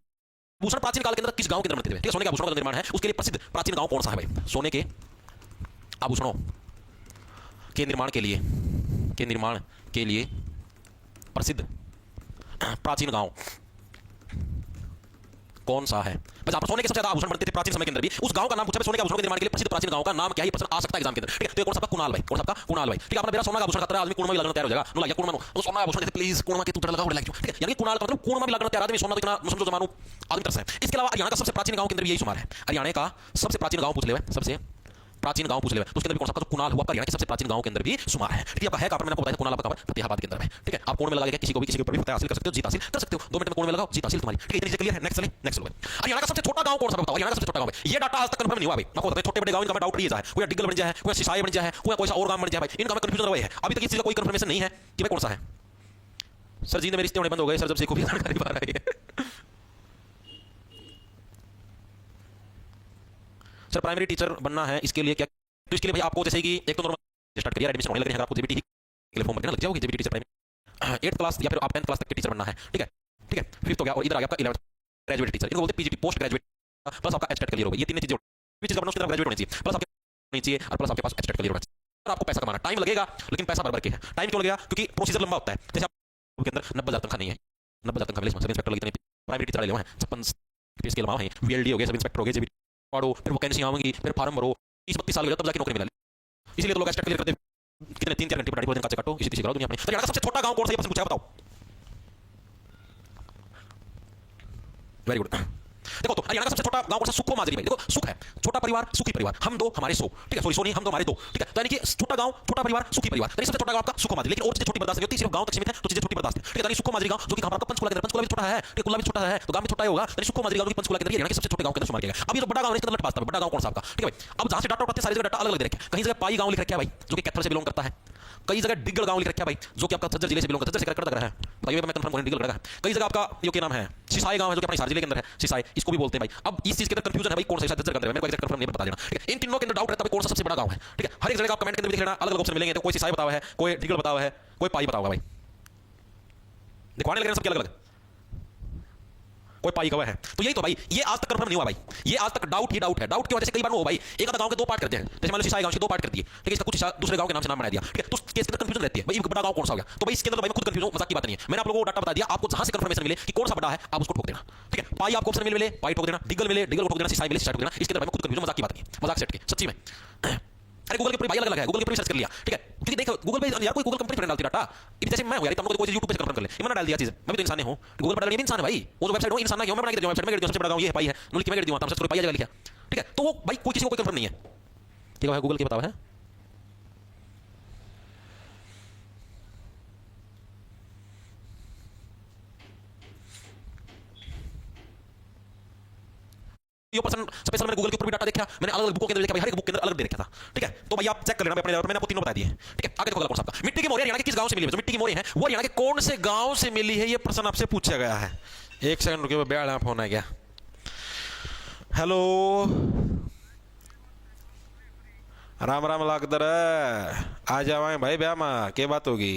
भूषण प्राचीन काल के अंदर किस गांव के अंदर बनते थे? ठीक है, सोने के आभूषणों का निर्माण है, उसके लिए प्रसिद्ध प्राचीन गांव कौन सा है भाई? सोने के आभूषणों के निर्माण के लिए प्रसिद्ध प्राचीन गांव कौन सा है? बस आप सोने के सबसे ज्यादा आभूषण बनते थे प्राचीन समय के अंदर भी, उस गांव का नाम पूछा। सोने के आभूषण के निर्माण के लिए प्रसिद्ध प्राचीन गांव का नाम क्या है? प्रश्न आ सकता है एग्जाम के अंदर, ठीक है। तो ये कौन सा आपका? कुणाल भाई, कौन सा आपका? कुणाल भाई, ठीक है। आपने मेरा सोना का आभूषण खतरा, आदमी कुणमा भी लगना तैयार हो जाएगा। नो लाइक कुणमा नो, तो सोना आभूषण देते प्लीज, कुणमा के तू लगाओ लाइक, ठीक है। यानी कुणाल का मतलब कुणमा भी लगना तैयार, आदमी सोना तो इतना समझो जमानो आदमी तरस है। इसके अलावा हरियाणा का सबसे प्राचीन गांव के अंदर यही शुमार है। हरियाणा का सबसे प्राचीन गांव पूछ ले, सबसे प्राचीन गांव पूछ ले, तो उसके अंदर भी कौन सा? तो कुणाल हुआ हरियाणा के सबसे प्राचीन गांव के अंदर भी शुमार है, ठीक है। आपका है कहां पर? मैंने आपको बताया कुणाल आपका फतेहाबाद के अंदर है, ठीक है। आप कोण में लगा के किसी को भी, किसी के ऊपर भी फतेह हासिल कर सकते हो, जीत हासिल कर सकते हो। 2 मिनट में कोण में लगाओ, जीत हासिल तुम्हारी, ठीक है। इतनी चीजें क्लियर है। नेक्स्ट चले, नेक्स्ट चलो। हरियाणा का सबसे छोटा गांव कौन सा बताओ? हरियाणा का सबसे छोटा गांव है, ये डाटा आज तक कंफर्म नहीं हुआ भाई। आपको बताया छोटे बड़े गांव इनका मैं डाउट नहीं है, कोई डिग्गल बन जाए, कोई सिसाई बन जाए, कोई सा और गांव बन जाए भाई, इनका मैं कंफ्यूजन रहा है। अभी तक इस चीज का कोई कंफर्मेशन नहीं है कि भाई कौन सा है। सर जी ने मेरे रिश्ते होने बंद हो गए सर, जब से खूब जानकारी पा रही है। सर प्राइमरी टीचर बनना है, इसके लिए क्या? तो इसके लिए भाई आपको जैसे कि एक तो नॉर्मल स्टार्ट करिए, एडमिशन होने लग रहे हैं, अगर आपको जेबीटी के लिए फॉर्म भरना लग जाओगे, JBT teacher primary 8th class या फिर आप 10th क्लास तक के टीचर बनना है, ठीक है, ठीक है। 5th हो गया, और इधर आ गया आपका 11th ग्रेजुएट टीचर, इनको बोलते हैं पीजीटी, पोस्ट ग्रेजुएट, प्लस आपका एचटेट क्लियर होगा। ये तीन चीजें चीज का बनना, उसके तरफ ग्रेजुएट होनी चाहिए, प्लस आपके होनी चाहिए, और प्लस आपके पास एचटेट क्लियर होना चाहिए। और आपको पैसा कमाना, टाइम लगेगा लेकिन पैसा बराबर के है। टाइम क्यों लगेगा? क्योंकि प्रोसीजर लंबा होता है। जैसे आपके अंदर 90,000 तनखा नहीं है, 90,000 तनखा मिले, सब इंस्पेक्टर लगे, प्राइमरी टीचर ले हैं 56 फीस के अलावा है, वीएलडी हो गए, सब इंस्पेक्टर हो गए, जेबीटी पढ़ो, फिर वैकेंसी आएंगी, फिर फार्म भरो, 30-32 साल हो जाए तब जाके नौकरी मिले। इसलिए तो लोग एचटेट क्लियर करते कितने 3-4 घंटे पढ़ाई दिन का काटो, इसी चीज करो दुनिया में। तो हरियाणा का सबसे छोटा गांव कौन सा? ये प्रश्न पूछा, बताओ। Very good. देखो तो हरियाणा का सबसे छोटा गांव कौन सा? सुखो माजरी भाई। देखो सुख है, छोटा परिवार, सुखी परिवार, हम दो हमारे 100, ठीक है। सॉरी सोनी, हम दो हमारे 2, ठीक है। तो यानी कि छोटा गांव, छोटा परिवार, सुखी परिवार, तो सबसे छोटा गांव आपका सुखो माजरी। लेकिन और चीजें छोटी बर्दाश्त नहीं होती, सिर्फ गांव तक सीमित है, तो चीजें छोटी बर्दाश्त है, ठीक है। यानी सुखो माजरी गांव जो कि हमारा पंचकुला के अंदर, पंचकुला भी छोटा है, ठीक है, कुल्ला भी छोटा है, तो गांव भी छोटा ही होगा। यानी सुखो माजरी गांव जो कि पंचकुला के अंदर हरियाणा के सबसे छोटे गांव के अंदर शुमार किया गया। अब ये जो बड़ा गांव है इसके अंदर पास था, बड़ा गांव कौन सा आपका? ठीक है भाई। अब जहां से डाटा उठाते हैं सारी जगह डाटा अलग अलग दे रखे हैं। कहीं जगह पाई गांव लिख रखा है भाई, जो कि कैथल से बिलोंग करता है। कई जगह डिग्गल गांव लिख रखा है भाई, जो कि आपका झज्जर जिले से बिलोंग करता है, झज्जर से कटक रहा है, बताइए मैं कंफर्म करूं, डिग्गल रहा है। कई जगह आपका ये क्या नाम है, सिसाई गांव है, जो कि अपने हिसार जिले के अंदर है, सिसाई इसको भी बोलते हैं भाई। अब इस चीज के अंदर कंफ्यूजन है भाई, कौन सा झज्जर के अंदर है, मेरे को एग्जैक्ट कंफर्म नहीं बता देना, ठीक है। इन तीनों के अंदर डाउट रहता है कौन सा सबसे बड़ा गांव है, ठीक है। हर एक जगह का आप कमेंट के अंदर भी लिखना, अलग अलग ऑप्शन मिलेंगे, तो कोई सिसाई बतावा है, कोई डिग्गल बतावा है, कोई पाई बतावा भाई, दिखवाने लग रहे हैं सबके अलग अलग, कोई पाई गवा है। तो यही तो भाई, ये आज तक कंफर्म नहीं हुआ भाई, ये आज तक डाउट ही डाउट है। डाउट की वजह से कई बार हो भाई, एक आधा गांव के 2 पार्ट करते हैं, जैसे मान लो सिसाई गांव के 2 पार्ट कर दिए, ठीक है, इसका कुछ हिस्सा दूसरे गांव के नाम से नाम बना दिया, ठीक है। तो केस के अंदर कंफ्यूजन रहती है भाई, बड़ा गांव कौन सा हो गया। तो भाई इसके अंदर भाई मैं खुद कंफ्यूज हूं, मजाक की बात नहीं है। मैंने आप लोगों को डाटा बता दिया, आपको जहां से कंफर्मेशन मिले कि कौन सा बड़ा है आप उसको ठोक देना, ठीक है। पाई आपको ऑप्शन मिले, पाई ठोक देना, डिग्गल मिले, डिग्गल को ठोक देना, सिसाई मिले, सिसाई ठोक देना। इसके अंदर मैं खुद कंफ्यूज, मजाक की बात नहीं है, मजाक सेट के सच्ची में। अरे गूगल के ऊपर भाई अलग अलग है, गूगल के ऊपर सर्च कर लिया, ठीक है। क्योंकि देखो गूगल पे यार कोई गूगल कंपनी पर डालती डाटा, इधर जैसे मैं हूं यार, तुम लोग कोई यूट्यूब पे कंफर्म कर ले, मैंने डाल दिया चीज, मैं भी तो इंसान हूं, गूगल पर डालने में इंसान है भाई। वो जो वेबसाइट हो इंसान ना क्यों, मैं बना के दिया वेबसाइट में कर दिया, सबसे बड़ा गांव ये है पाई है, नुल की मैं कर दिया, तब से पाई जगह लिखा, ठीक है। तो वो भाई कोई किसी को कोई कंफर्म नहीं है, ठीक है। गूगल की बताओ है ये पर्सन स्पेशल, मैंने गूगल के ऊपर भी डाटा देखा, मैंने अलग अलग बुकों के अंदर देखा भाई, हर एक बुक के अंदर अलग दे रखा था, ठीक है। तो भाई आप चेक कर लेना अपने लेवल पर, मैंने आपको तीनों बता दिए, ठीक है। आगे देखो कौन सा आपका मिट्टी की मोहरें हरियाणा के किस गांव से मिली है? जो मिट्टी की मोहरें हैं वो हरियाणा के कौन से गांव से मिली है, ये प्रश्न आपसे पूछा गया है। एक सेकंड रुकिए, ब्याह फोन आ गया। हेलो, राम राम लागदर, आ जावाए भाई ब्याह में, क्या बात होगी?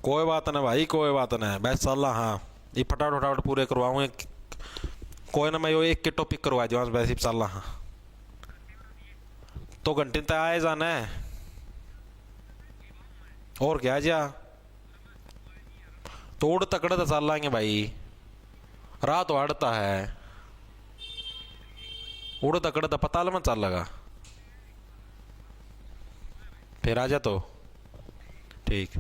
कोई बात ना भाई, कोई बात ना, बस चल। हाँ ये फटाफट फटाफट पूरे करवाऊंगे, कोई ना, मैं यो एक के टॉपिक करवा दूँ वैसे चल। हाँ तो घंटे तक आए जाना है, और क्या जा तोड़ तकड़े तो चल लाएंगे भाई, रात वाड़ता है, उड़ तकड़े तो पता लगा चल लगा, फिर आ जा तो ठीक।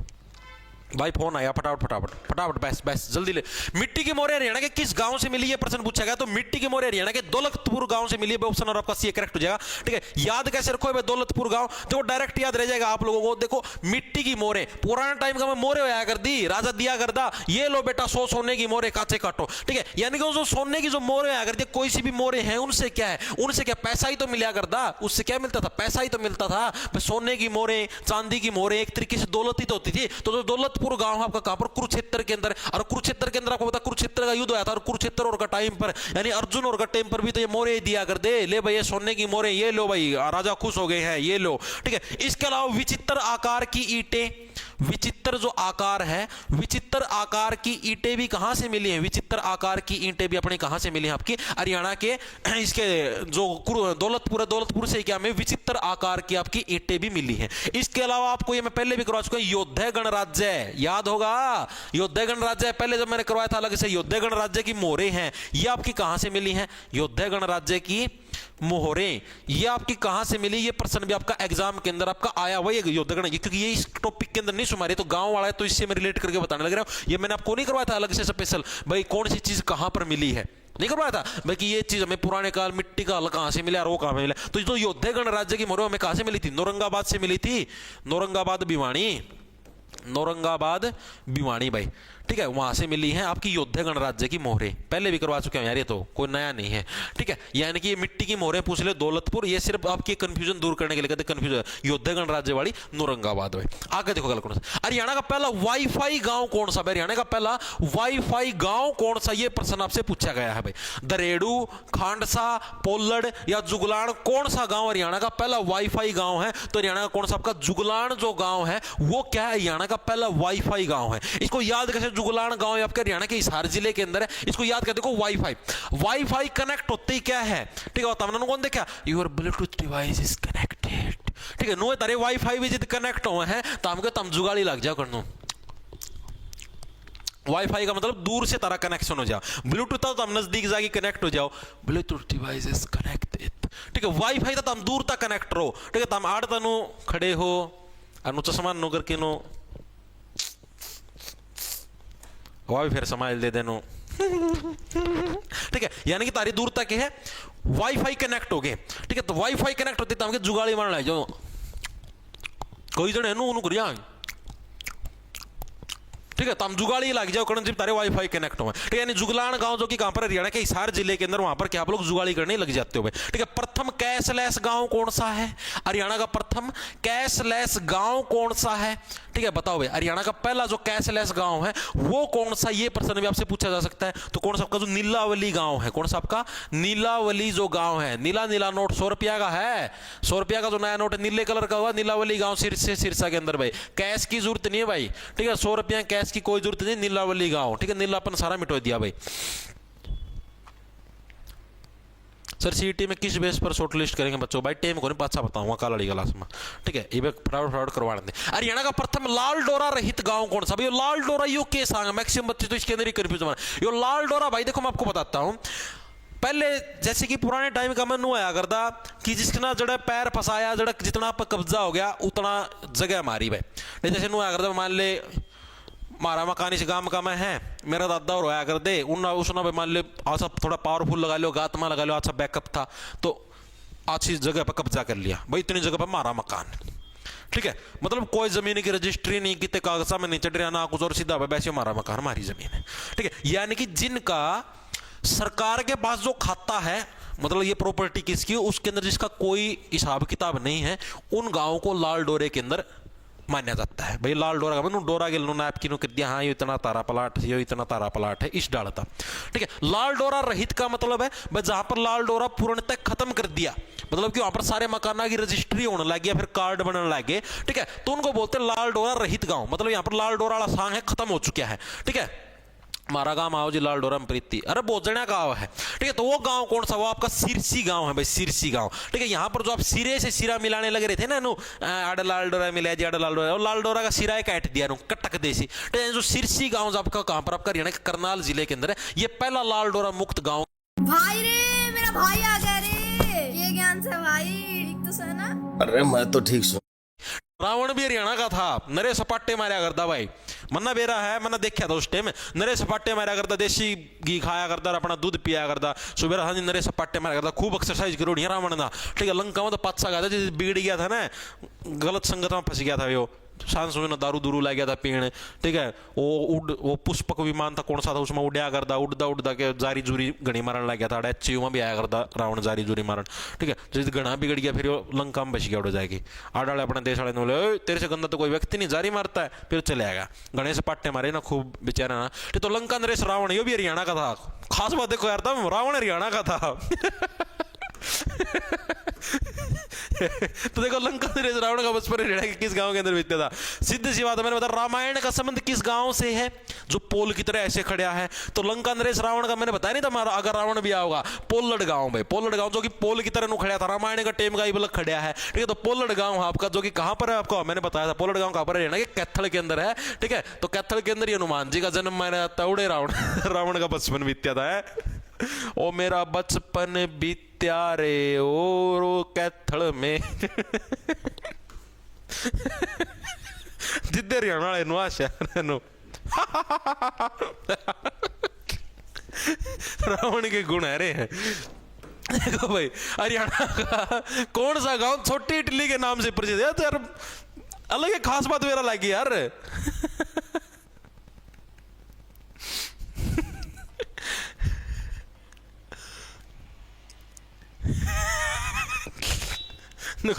भाई फोन आया, फटाफट फटाफट फटाफट, बस बस जल्दी ले। मिट्टी की मोहरें हरियाणा के किस गांव से मिली, ये प्रश्न पूछा गया। तो मिट्टी की मोहरें हरियाणा के दौलतपुर गांव से मिली है ऑप्शन, और आपका सी करेक्ट हो जाएगा। ठीक है, याद कैसे रखो भाई दौलतपुर गांव, तो वो डायरेक्ट याद रह जाएगा आप लोगों को। देखो मिट्टी की मोहरें, पुराना टाइम का मैं मोहरें होया कर दी, राजा दिया करदा, ये लो बेटा 100 सोने की मोहरें काचे काटो। ठीक है, यानी कि जो सोने की जो मोहरें होया करती, कोई सी भी मोहरें हैं, उनसे क्या है, उनसे क्या पैसा ही तो मिला करदा, उससे क्या मिलता था, पैसा ही तो मिलता था। सोने की मोहरें, चांदी की मोहरें एक तरीके से दौलत ही तो होती थी। तो जो दौलतपुर गांव आपका कहां पर, कुरुक्षेत्र के अंदर। और कुरुक्षेत्र के अंदर आपको पता कुरुक्षेत्र का युद्ध हुआ था, और कुरुक्षेत्र और का टाइम पर यानी अर्जुन और का टाइम पर भी तो ये मोहरे दिया कर दे, ले भाई ये सोने की मोहरे, ये लो भाई, राजा खुश हो गए हैं, ये लो। ठीक है, इसके अलावा विचित्र आकार की ईंटें, विचित्र जो आकार है, विचित्र आकार की ईंटें भी कहां से मिली हैं, विचित्र आकार की ईंटें भी अपने कहां से मिली हैं, आपकी हरियाणा के इसके जो दौलतपुर है, दौलतपुर से क्या में विचित्र आकार की आपकी ईंटें भी मिली हैं। इसके अलावा आपको ये मैं पहले भी करवा चुका हूं, योद्धे गणराज्य याद होगा, योद्धे गणराज्य पहले जब मैंने करवाया था अलग से, योद्धे गणराज्य की मोहरें हैं, ये आपकी कहां से मिली हैं, योद्धे गणराज्य की मोहरें, ये आपकी कहां से मिली, ये प्रश्न भी आपका एग्जाम के अंदर आपका आया हुआ है, योद्धगण, क्योंकि ये इस टॉपिक के अंदर नहीं सुमारे, तो गांव वाला है तो इससे मैं रिलेट करके बताने लग रहा हूं। ये मैंने आपको नहीं करवाया था अलग से स्पेशल, भाई कौन सी चीज कहां पर मिली है, नहीं करवाया था भाई कि ये चीज हमें पुराने काल मिट्टी का हल कहां से मिला और वो कहां मिला। तो जो योद्धे गणराज्य की मोहरें हमें कहां से मिली थी, नौरंगाबाद से मिली थी, नौरंगाबाद भिवानी, नौरंगाबाद भिवानी भाई। ठीक है, वहां से मिली है आपकी योद्धे गणराज्य की मोहरें, पहले भी करवा चुके हैं यार, ये तो कोई नया नहीं है। ठीक है, यानी कि ये मिट्टी की मोहरें पूछ ले दौलतपुर, ये सिर्फ आपकी कंफ्यूजन दूर करने के लिए कहते कंफ्यूजन, योद्धे गणराज्य वाली नौरंगाबाद में। आगे देखो कौन सा, हरियाणा का पहला वाईफाई गांव कौन सा, हरियाणा का पहला वाईफाई गांव कौन सा, ये प्रश्न आपसे पूछा गया है भाई। दरेड़ू, खांडसा, पोल्लड़ या जुगलान, कौन सा गांव हरियाणा का पहला वाईफाई गांव है, तो हरियाणा का कौन सा आपका जुगलान जो गांव है, वो क्या है, हरियाणा का पहला वाईफाई गांव है। इसको याद कैसे, जुगलान गांव आपके हरियाणा के हिसार जिले के अंदर है, इसको याद कर देखो, वाईफाई, वाईफाई कनेक्ट होते ही क्या है, ठीक है, तमन कौन देखा, your Bluetooth device is connected. ठीक है, नो तारे वाईफाई भी जिद कनेक्ट हुए हैं तो हमको तम जुगाड़ी लग जाओ करनो। वाईफाई का मतलब दूर से तारा कनेक्शन हो जाओ, ब्लूटूथ तो हम नजदीक जाके कनेक्ट हो जाओ, ब्लूटूथ डिवाइस इज कनेक्टेड। ठीक है, वाईफाई तो हम दूर तक कनेक्ट रहो। ठीक है, तम आड़ तनु खड़े हो अनु चश्मा नो करके नो वह भी फिर समाइल दे देनो। ठीक है, यानी कि तारी दूर तक है वाईफाई कनेक्ट हो गए। ठीक है, तो वाईफाई कनेक्ट होते तो हमके जुगाड़ी मार ला जो कोई जन है नु उनु करिया। ठीक है, तो हम जुगाड़ी लग जाओ करण जब तारे वाईफाई कनेक्ट हो। ठीक है, यानी जुगलान गांव जो कि कहां पर, हरियाणा के हिसार जिले के अंदर, वहां पर क्या आप लोग जुगाड़ी करने लग जाते हो। ठीक है, प्रथम कैशलेस गांव कौन सा है, हरियाणा का प्रथम कैशलेस गांव कौन सा है। ठीक है, बताओ भाई, हरियाणा का पहला जो कैशलेस गांव है वो कौन सा, ये प्रश्न भी आपसे पूछा जा सकता है। तो कौन सा आपका जो नीलावली गांव है, कौन सा आपका नीलावली जो गांव है, नीला नीला नोट 100 रुपया का है, 100 रुपया का जो नया नोट है नीले कलर का हुआ, नीलावली गांव सिरसा के अंदर भाई, कैश की जरूरत नहीं है भाई। ठीक है, 100 रुपया कैश की कोई जरूरत नहीं, नीलावली गांव। ठीक है, नीलापन सारा मिटो दिया भाई। सर सीईटी में किस बेस पर शॉर्ट लिस्ट करेंगे बच्चों, भाई टाइम को नहीं पाछा बताऊंगा कल वाली क्लास में। ठीक है, ये फटाफट करवा दें। हरियाणा का प्रथम लाल डोरा रहित गांव कौन सा, भाई लाल डोरा यो के सांग मैक्सिमम बच्चे तो इसके अंदर ही कंफ्यूज है। यो लाल डोरा भाई देखो मैं आपको बताता हूं, पहले जैसे कि पुराने टाइम का मन आया करता कि जिसका जड़ा पैर फंसाया, जड़ा जितना पर कब्जा हो गया उतना जगह हमारी भाई। जैसे नु आया करता, मान ले मारा मकान इस गांव का मैं है, मेरा दादा और रोया कर दे उसने मान ले अच्छा थोड़ा पावरफुल लगा लो, गातमा लगा लो, अच्छा बैकअप था तो अच्छी जगह पर कब्जा कर लिया भाई, इतनी जगह पर मारा मकान। ठीक है, मतलब कोई जमीन की रजिस्ट्री नहीं की, कागजा में नहीं चढ़ रहा ना कुछ, और सीधा वैसे हमारा मकान हमारी जमीन है। ठीक है, यानी कि जिनका सरकार के पास जो खाता है, मतलब ये प्रॉपर्टी किसकी, उसके अंदर जिसका कोई हिसाब किताब नहीं है, उन गांवों को लाल डोरे के अंदर माना जाता है भाई। लाल डोरा का डोरा गिल नाप की कर दिया, हाँ ये इतना तारा प्लाट है, ये इतना तारा प्लाट है, इस डालता। ठीक है, लाल डोरा रहित का मतलब है भाई जहां पर लाल डोरा पूर्णतः खत्म कर दिया, मतलब कि वहां पर सारे मकाना की रजिस्ट्री होने लग गया, फिर कार्ड बनने लग गए। ठीक है, तो उनको बोलते हैं लाल डोरा रहित गांव, मतलब यहाँ पर लाल डोरा वाला सांग है खत्म हो चुका है। ठीक है, हमारा गांव आओ जी लाल डोरा में प्रीति, अरे बोजना गांव है। ठीक है, तो वो गांव कौन सा, वो आपका सिरसी गांव है भाई, सिरसी गांव। ठीक है, यहाँ पर जो आप सिरे से सिरा मिलाने लगे रहे थे ना, नु आड़ लाल डोरा मिला जी, आड़ लाल डोरा, लाल डोरा का सिरा काट दिया नु कटक देसी। ठीक है, जो सिरसी गांव आपका कहां पर, आपका हरियाणा के करनाल जिले के अंदर है, ये पहला लाल डोरा मुक्त गांव। भाई रे मेरा भाई आ गया रे, ये ज्ञान से भाई ठीक तो है ना। अरे मैं तो ठीक हूँ। रावण भी हरियाणा का था, नरे सपाटे मारा करता भाई, मन्ना बेरा है, मन्ना देखा था उस टाइम नरे सपाटे मारा करता, देसी घी खाया करता, अपना दूध पिया करता, सुबह हाँ नरे सपाटे मारा करता, खूब एक्सरसाइज करो नहीं रावण ना, ठीक है। लंका में तो पाचा गया था, जैसे बिगड़ गया था ना, गलत संगत में फंस गया था वो, सांस में दारू दूरू लग गया था पीने, ठीक है। वो पुष्पक विमान था, कौन सा था, उसमें उड़ा करता, उड़दा उड़दा के जारी जूरी घड़ी मारन लग गया था, एचयू में भी आया करता रावण जारी जूरी मारन, ठीक है। जैसे घना बिगड़ गया फिर वो लंका में बच गया, उड़ जाएगी आड़ वाले अपने देश वाले ने बोले तेरे से गंदा तो कोई व्यक्ति नहीं, जारी मारता है, फिर चले आएगा। गणेश पाट्टे मारे ना खूब बेचारा ना, तो लंका नरेश रावण ये भी हरियाणा का था। खास बात देखो यार, था रावण हरियाणा का था। तो देखो लंका नरेश रावण का बचपन हरियाणा के किस गांव के अंदर बीतता था। सीधी सी बात है, मैंने बताया रामायण का संबंध किस गांव से है, जो पोल की तरह ऐसे खड़ा है। तो लंका नरेश रावण का मैंने बताया नहीं था, अगर रावण भी आओगा पोलड़ गांव भाई, पोलड़ गांव जो कि पोल की तरह नु खड़ा था, रामायण का टेम का ही बलक खड़ा है, ठीक है। तो पोलड़ गांव आपका जो कि कहां पर है, आपको मैंने बताया था पोलड़ गांव कहां पर है, हरियाणा के कैथल के अंदर है, ठीक है। तो कैथल के अंदर ही हनुमान जी का जन्म माना जाता है, उड़े रावण रावण का बचपन बीत्या था। ओ मेरा बचपन बीत्या रे ओ कैथल में। जिद्दे हरियाणा वाले नु शहर नु रावण के गुण है रे। देखो भाई हरियाणा का कौन सा गांव छोटी इटली के नाम से प्रसिद्ध है, तो यार अलग एक खास बात मेरा लगी यार।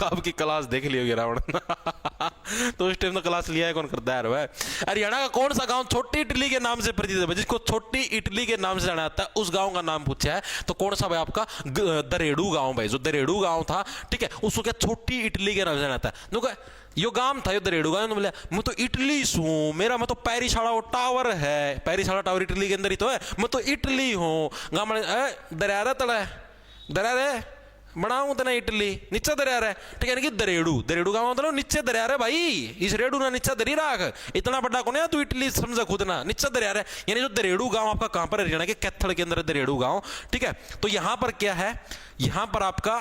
आपकी क्लास देख ली होगी रावण। तो उस टाइम तो क्लास लिया है कौन करता है यार। हरियाणा का कौन सा गांव छोटी इटली के नाम से प्रसिद्ध है, जिसको छोटी इटली के नाम से जाना जाता है, उस गांव का नाम पूछा है। तो कौन सा भाई आपका दरेड़ू गांव भाई, जो दरेड़ू गांव था, ठीक है, उसको क्या छोटी इटली के नाम से जाना जाता है। यो गांव था, यो दरेड़ू गांव। बोले मैं तो इटली हूँ, मेरा मैं तो पेरिस वाला वो टावर है, पेरिस वाला टावर इटली के अंदर ही तो है, मैं तो इटली हूँ। गांव दरिया तड़ा दरिया बनाऊं तो ना इटली नीचे दरिया है, ठीक है। दरेड़ू दरेड़ू गांव मतलब नीचे दरिया है भाई, इस रेड़ू ना नीचे दरी राख, इतना बड़ा कौन है तू इटली समझा खुद ना, नीचे दरिया है। यानी जो दरेड़ू गांव आपका कहां पर है, हरियाणा के कैथल के अंदर दरेड़ू गांव, ठीक है। तो यहां पर क्या है, यहां पर आपका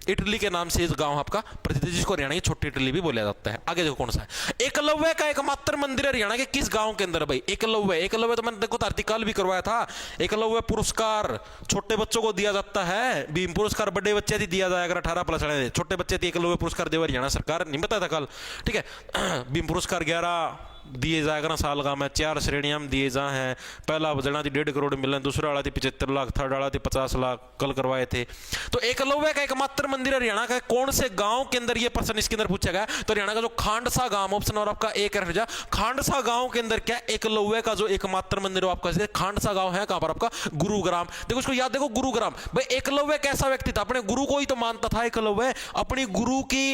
इटली के नाम से इस गांव आपका प्रसिद्ध, जिसको हरियाणा की छोटी इटली भी बोला जाता है। आगे देखो कौन सा है, एकलव्य का एकमात्र मंदिर हरियाणा के किस गांव के अंदर भाई। एकलव्य तो मैंने देखो आर्टिकल भी करवाया था। एकलव्य पुरस्कार छोटे बच्चों को दिया जाता है, भीम पुरस्कार बड़े बच्चे दिया जाएगा 18+ छोटे बच्चे एकलव्य पुरस्कार देव हरियाणा सरकार नहीं बताया था कल, ठीक है। भीम पुरस्कार 11 दिए जाएगा ना साल का में, 4 श्रेणियां में दिए जा हैं। पहला जना थी 1.5 करोड़ मिलने, दूसरा वाला थी 75 लाख, थर्ड वाला थी 50 लाख, कल करवाए थे। तो एकलव्य का एकमात्र मंदिर हरियाणा का कौन से गांव के अंदर, ये प्रश्न इसके अंदर पूछा गया। तो हरियाणा का जो खांडसा गांव, ऑप्शन और आपका एक है, खांडसा गांव के अंदर क्या एकलव्य का जो एकमात्र मंदिर है आपका खांडसा गांव है, कहां पर आपका गुरुग्राम। देखो उसको याद, देखो गुरुग्राम भाई। एकलव्य कैसा व्यक्ति था, अपने गुरु को ही तो मानता था एकलव्य, अपनी गुरु की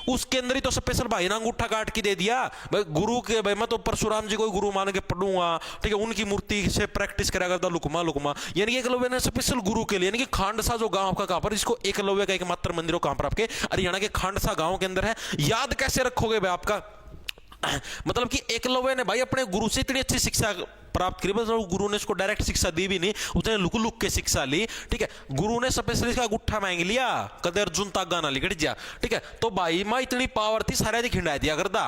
उसके अंदर ही तो स्पेशल भाई ना अंगूठा काट के दे दिया भाई गुरु के, भाई मैं तो परशुराम जी को गुरु मान के पढ़ूंगा, ठीक है, उनकी मूर्ति से प्रैक्टिस करा करता लुकमा लुकमा। यानी एकलव्य ने स्पेशल गुरु के लिए, यानी कि खांडसा जो गांव आपका कहां पर, इसको एकलव्य का एकमात्र मंदिर कहां पर आपके हरियाणा के खांडसा गांव के अंदर है। याद कैसे रखोगे भाई आपका, मतलब कि एकलव्य ने भाई अपने गुरु से इतनी अच्छी शिक्षा प्राप्त करी, मतलब गुरु ने इसको डायरेक्ट शिक्षा दी भी नहीं, उसने लुक लुक के शिक्षा ली, ठीक है। गुरु ने स्पेशल इसका गुट्ठा मांग लिया, कदे अर्जुन तागा ना लिखट जा, ठीक है। तो भाई मां इतनी पावर थी, सारे खिंडा दिया करता,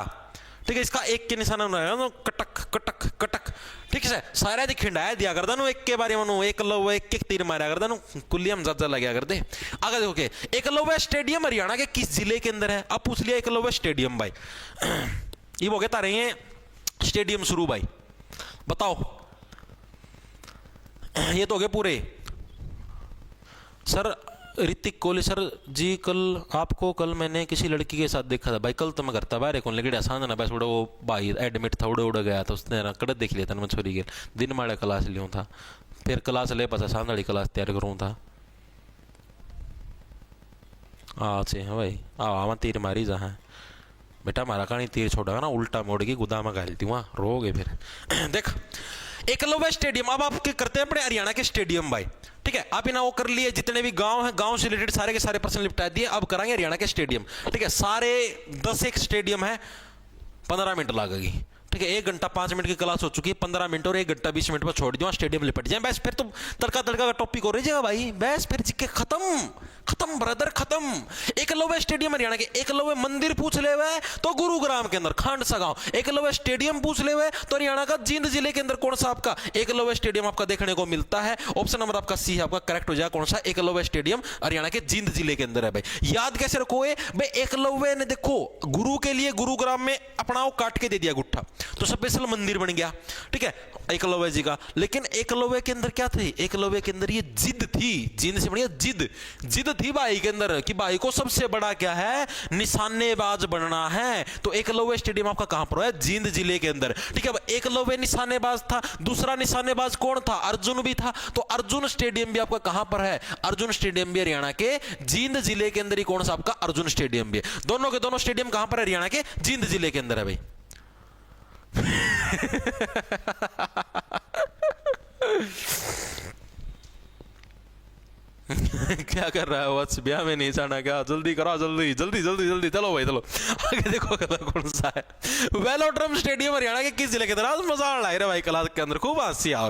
ठीक है। इसका एक के निशाना बनाया कटक कटक कटक, ठीक है, सारे खिंडाया दिया करता नु, एक के बारे में एकलव्य एक तीर मारा करता नु, कुलियम ज्यादा लगा करते। आगे देखो एकलव्य स्टेडियम हरियाणा के किस जिले के अंदर है। अब पूछ लिया एकलव्य स्टेडियम भाई, ये हो गए तारे हैं स्टेडियम शुरू भाई, बताओ ये तो हो गए पूरे। सर ऋतिक कोहली सर जी, कल मैंने किसी लड़की के साथ देखा था भाई, कल तो मैं करता बाहर कौन लगे आसान ना, बस उड़ा वो भाई एडमिट था, उड़ा गया था, उसने कड़क देख लिया था मैं छोरी के दिन माड़े क्लास लियो था, फिर क्लास ले पासा शाम वाली क्लास तैयार करूँ था। हाँ भाई आवा तीर मारी जहाँ बेटा मारा कहानी तीर छोड़ा ना, उल्टा मोड़ की गुदा में घालती वहाँ रोगे फिर। देख एकलव्य स्टेडियम, अब आप क्या करते हैं अपने हरियाणा के स्टेडियम भाई, ठीक है। आप इन्हें वो कर लिए, जितने भी गांव हैं, गांव से रिलेटेड सारे के सारे प्रश्न निपटा दिए। अब कराएंगे हरियाणा के स्टेडियम, ठीक है। सारे 10 एक स्टेडियम है, 15 मिनट लगेगी, ठीक है। 1 घंटा 5 मिनट की क्लास हो चुकी है, 15 मिनट और 1 घंटा 20 मिनट पर छोड़ दिया, स्टेडियम लिपट जाए बस। फिर तो तड़का तड़का का टॉपिक हो रही है भाई, बस फिर जिक्के खत्म खत्म ब्रदर खत्म। एकलव्य स्टेडियम हरियाणा के, एकलव्य मंदिर पूछ ले हुए तो गुरुग्राम के अंदर खांड सा गांव, एकलव्य स्टेडियम पूछ ले हुए तो हरियाणा का जींद जिले के अंदर कौन सा आपका एकलव्य स्टेडियम आपका देखने को मिलता है। ऑप्शन नंबर आपका सी है आपका करेक्ट हो जाएगा, कौन सा एकलव्य स्टेडियम हरियाणा के जींद जिले के अंदर है भाई। याद कैसे रखोगे भाई, एकलव्य ने देखो गुरु के लिए गुरुग्राम में अपना काट के दे दिया गुट्ठा, तो स्पेशल मंदिर बन गया, ठीक है, एकलव्य जी का। लेकिन एकलव्य के अंदर क्या थी, एकलव्य के अंदर ये जिद थी, जींद से बढ़िया जिद थी भाई के अंदर कि भाई को सबसे बड़ा क्या है, निशानेबाज बनना है। तो एकलव्य स्टेडियम आपका कहां पर है, जींद जिले के अंदर, ठीक है। एकलव्य निशानेबाज था, दूसरा निशानेबाज कौन था, अर्जुन भी था, तो अर्जुन स्टेडियम भी आपका कहां पर है, अर्जुन स्टेडियम भी हरियाणा के जींद जिले के अंदर ही कौन सा आपका अर्जुन स्टेडियम भी है। दोनों के दोनों स्टेडियम कहां पर है, हरियाणा के जींद जिले के अंदर है भाई। क्या कर रहा है वत्स, ब्याह में नहीं जाना क्या, जल्दी करो, जल्दी जल्दी जल्दी जल्दी, चलो भाई चलो आगे देखो कलर कौन सा है। वेलोड्रम स्टेडियम हरियाणा के किस जिले के अंदर, आज मजा आ रहा है भाई क्लास के अंदर, खूब हंसी आ।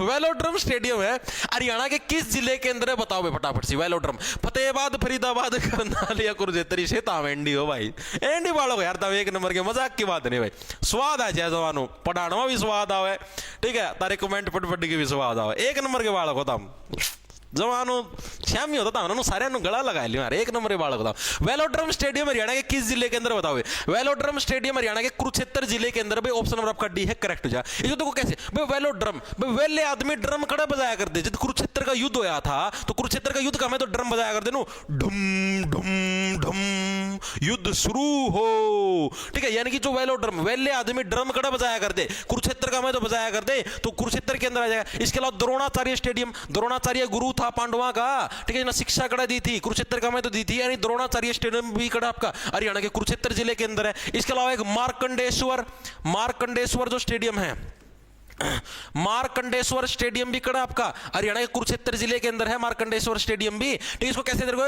वेलोड्रम स्टेडियम है हरियाणा के किस जिले के अंदर है, बताओ भाई फटाफट सी। वेलोड्रम फतेहाबाद, फरीदाबाद, करनाल या कुरुक्षेत्र से तावेंडी हो भाई, एंडी वालों को यार तब एक नंबर के, मजाक की बात नहीं भाई, स्वाद आ जाए जवानों, पढ़ाना भी स्वाद आवे, ठीक है, तारे कमेंट पट के भी स्वाद आवे, एक नंबर के बालक होता जवानों श्यामी होता था उन्होंने सारे गला लगा लिया यार, एक नंबर बालक बताओ। वेलोड्रम स्टेडियम हरियाणा के किस जिले के अंदर बताओ। वेलोड्रम स्टेडियम हरियाणा के कुरुक्षेत्र जिले के अंदर भाई, ऑप्शन नंबर आपका डी है करेक्ट हो जाए। ये देखो कैसे भाई, वेलोड्रम भाई, वेले आदमी ड्रम खड़ा बजाया करते, जब कुरुक्षेत्र का युद्ध होया था तो कुरुक्षेत्र का युद्ध का मैं तो ड्रम बजाया करते नो, ढुम ढुम ढुम, युद्ध शुरू हो, ठीक है, यानी कि जो वेलोड्रम, वेले आदमी ड्रम खड़ा बजाया करते, कुरुक्षेत्र का मैं तो बजाया करते, तो कुरुक्षेत्र के अंदर आ जाएगा। इसके अलावा द्रोणाचार्य स्टेडियम, द्रोणाचार्य गुरु था पांडवा का, ठीक है ना, शिक्षा कड़ा दी थी, कुरुक्षेत्र का मैं तो दी थी, यानी द्रोणाचार्य स्टेडियम भी कड़ा आपका हरियाणा के कुरुक्षेत्र जिले के अंदर है। इसके अलावा एक मार्कंडेश्वर जो स्टेडियम है, मार्कंडेश्वर स्टेडियम भी कड़ा आपका हरियाणा के कुरुक्षेत्र जिले के अंदर है, मार्कंडेश्वर स्टेडियम भी, ठीक है। इसको कैसे देखो,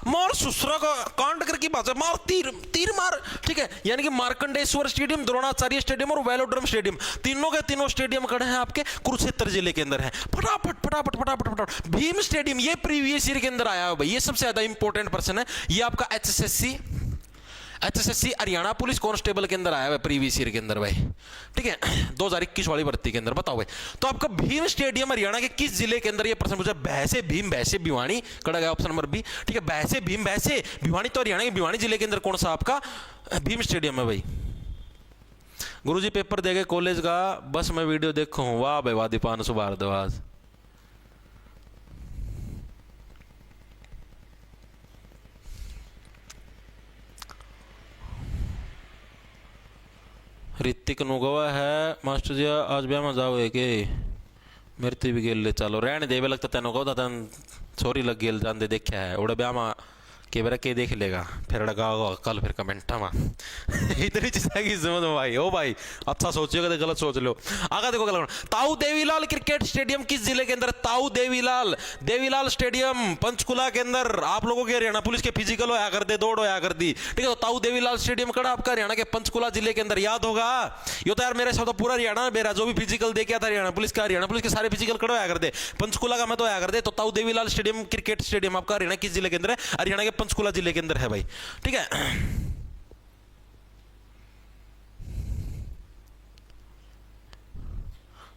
मार सुसरा का कांड करके बात है, मार तीर मार, ठीक है, यानी कि मार्कंडेश्वर स्टेडियम, द्रोणाचार्य स्टेडियम और वेलोड्रम स्टेडियम, तीनों के तीनों स्टेडियम खड़े हैं आपके कुरुक्षेत्र जिले के अंदर है। फटाफट फटाफट फटाफट फटाफट, भीम स्टेडियम, ये प्रीवियस ईयर के अंदर आया है भाई, ये सबसे ज्यादा इंपॉर्टेंट पर्सन है, ये आपका एचएसएससी हरियाणा पुलिस कांस्टेबल के अंदर आया है प्रीवियस ईयर के अंदर भाई, ठीक है, 2021 वाली भर्ती के अंदर। बताओ भाई, तो आपका भीम स्टेडियम हरियाणा के किस जिले के अंदर, ये प्रश्न पूछा, भैंसे भीम भैंसे भिवानी कड़ा गया, ऑप्शन नंबर बी, ठीक है, भैंसे भीम भैंसे भिवानी, तो हरियाणा के भिवानी जिले के अंदर कौन सा आपका भीम स्टेडियम है भाई। गुरुजी पेपर दे गए कॉलेज का, बस मैं वीडियो देखूं, वाह भाई वाह, दीपान सुभारद्वाज, ऋतिक नुगवा है, मास्टर जी आज ब्याह में जाओ कि मेरे भी गेल ले, चलो रहने दे, लगता तेन कहो तन छोरी लग गेल जान दे, देखा है उड़े ब्याह में के बेरा के देख लेगा, फिर लगाओ कल फिर कमेंट में इतनी चीज है कि समझ में भाई, ओ भाई अच्छा सोचिएगा तो गलत सोच लो। आगे देखो गलत, ताऊ देवीलाल क्रिकेट स्टेडियम किस जिले के अंदर, ताऊ देवीलाल स्टेडियम पंचकुला के अंदर, आप लोगों के हरियाणा पुलिस के फिजिकल होया कर दे, दौड़ होया कर दी, ठीक है, तो ताऊ देवीलाल स्टेडियम कड़ा आपका हरियाणा के पंचकुला जिले के अंदर, याद होगा ये तो यार, मेरे साथ तो पूरा हरियाणा मेरा जो भी फिजिकल दे था हरियाणा पुलिस के सारे फिजिकल कड़ा होया कर दे, पंचकुला का मैं तो होया कर दे, तो ताऊ देवीलाल स्टेडियम क्रिकेट स्टेडियम आपका हरियाणा किस जिले के अंदर है, हरियाणा के पंचकुला जिले के अंदर है भाई, ठीक है।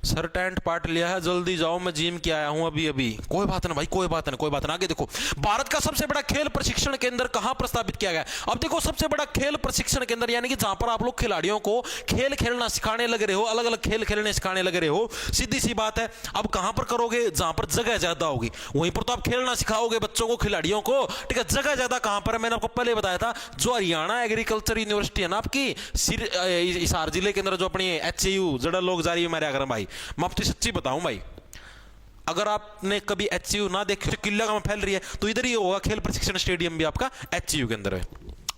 सर टेंट पार्ट लिया है, जल्दी जाओ, मैं जिम के आया हूं अभी। कोई बात ना भाई, कोई बात ना। आगे देखो, भारत का सबसे बड़ा खेल प्रशिक्षण केंद्र कहां प्रस्तावित किया गया। अब देखो, सबसे बड़ा खेल प्रशिक्षण केंद्र यानी कि जहां पर आप लोग खिलाड़ियों को खेल खेलना सिखाने लग रहे हो, अलग अलग खेल खेलने सिखाने लग रहे हो, सीधी सी बात है। अब कहां पर करोगे, जहां पर जगह ज्यादा होगी वहीं पर तो आप खेलना सिखाओगे बच्चों को, खिलाड़ियों को, ठीक है। जगह ज्यादा कहां पर है, मैंने आपको पहले बताया था, जो हरियाणा एग्रीकल्चर यूनिवर्सिटी है ना आपकी हिसार जिले के अंदर, जो अपनी HAU जड़ा लोग जारी मारे अगर भाई, मैं आपको सच्ची बताऊं भाई, अगर आपने कभी HAU ना देखे, किला का फैल रही है, तो इधर ही होगा खेल प्रशिक्षण स्टेडियम भी आपका HAU के अंदर है।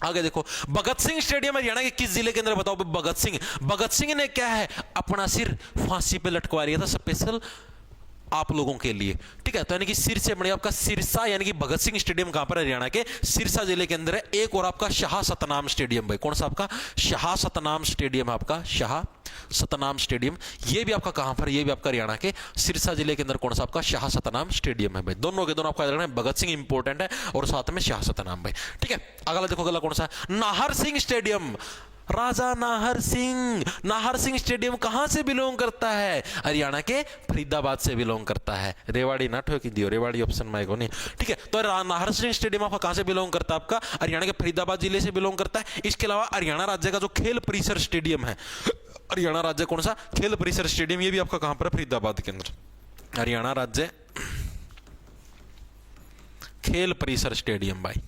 आगे देखो, भगत सिंह स्टेडियम हरियाणा के किस जिले के अंदर, बताओ। भगत सिंह ने क्या है, अपना सिर फांसी पे लटकवा दिया था स्पेशल आप लोगों के लिए, ठीक है, तो यानी कि सिर से बने आपका सिरसा, यानी कि भगत सिंह स्टेडियम कहां पर, हरियाणा के सिरसा जिले के अंदर है। एक और आपका शाह सतनाम स्टेडियम भाई, कौन सा आपका शाह सतनाम स्टेडियम, आपका शाह सतनाम स्टेडियम, ये भी आपका कहां पर, ये भी आपका हरियाणा के सिरसा जिले के अंदर कौन सा आपका शाह सतनाम स्टेडियम है भाई। दोनों के दोनों आपका है भगत सिंह इंपॉर्टेंट है और साथ में शाह सतनाम भाई। ठीक है, अगला देखो, अगला कौन सा है, नाहर सिंह स्टेडियम, राजा नाहर सिंह। नाहर सिंह स्टेडियम कहां से बिलोंग करता है, हरियाणा के फरीदाबाद से बिलोंग करता है। रेवाड़ी ना ठोकी दियो, रेवाड़ी ऑप्शन में को नहीं। ठीक है, तो नाहर सिंह स्टेडियम आपका कहां से बिलोंग करता है, आपका हरियाणा के फरीदाबाद जिले से बिलोंग करता है। इसके अलावा हरियाणा राज्य का जो खेल परिसर स्टेडियम है, हरियाणा राज्य कौन सा खेल परिसर स्टेडियम, ये भी आपका कहां पर है, फरीदाबाद के अंदर। हरियाणा राज्य खेल परिसर स्टेडियम भाई,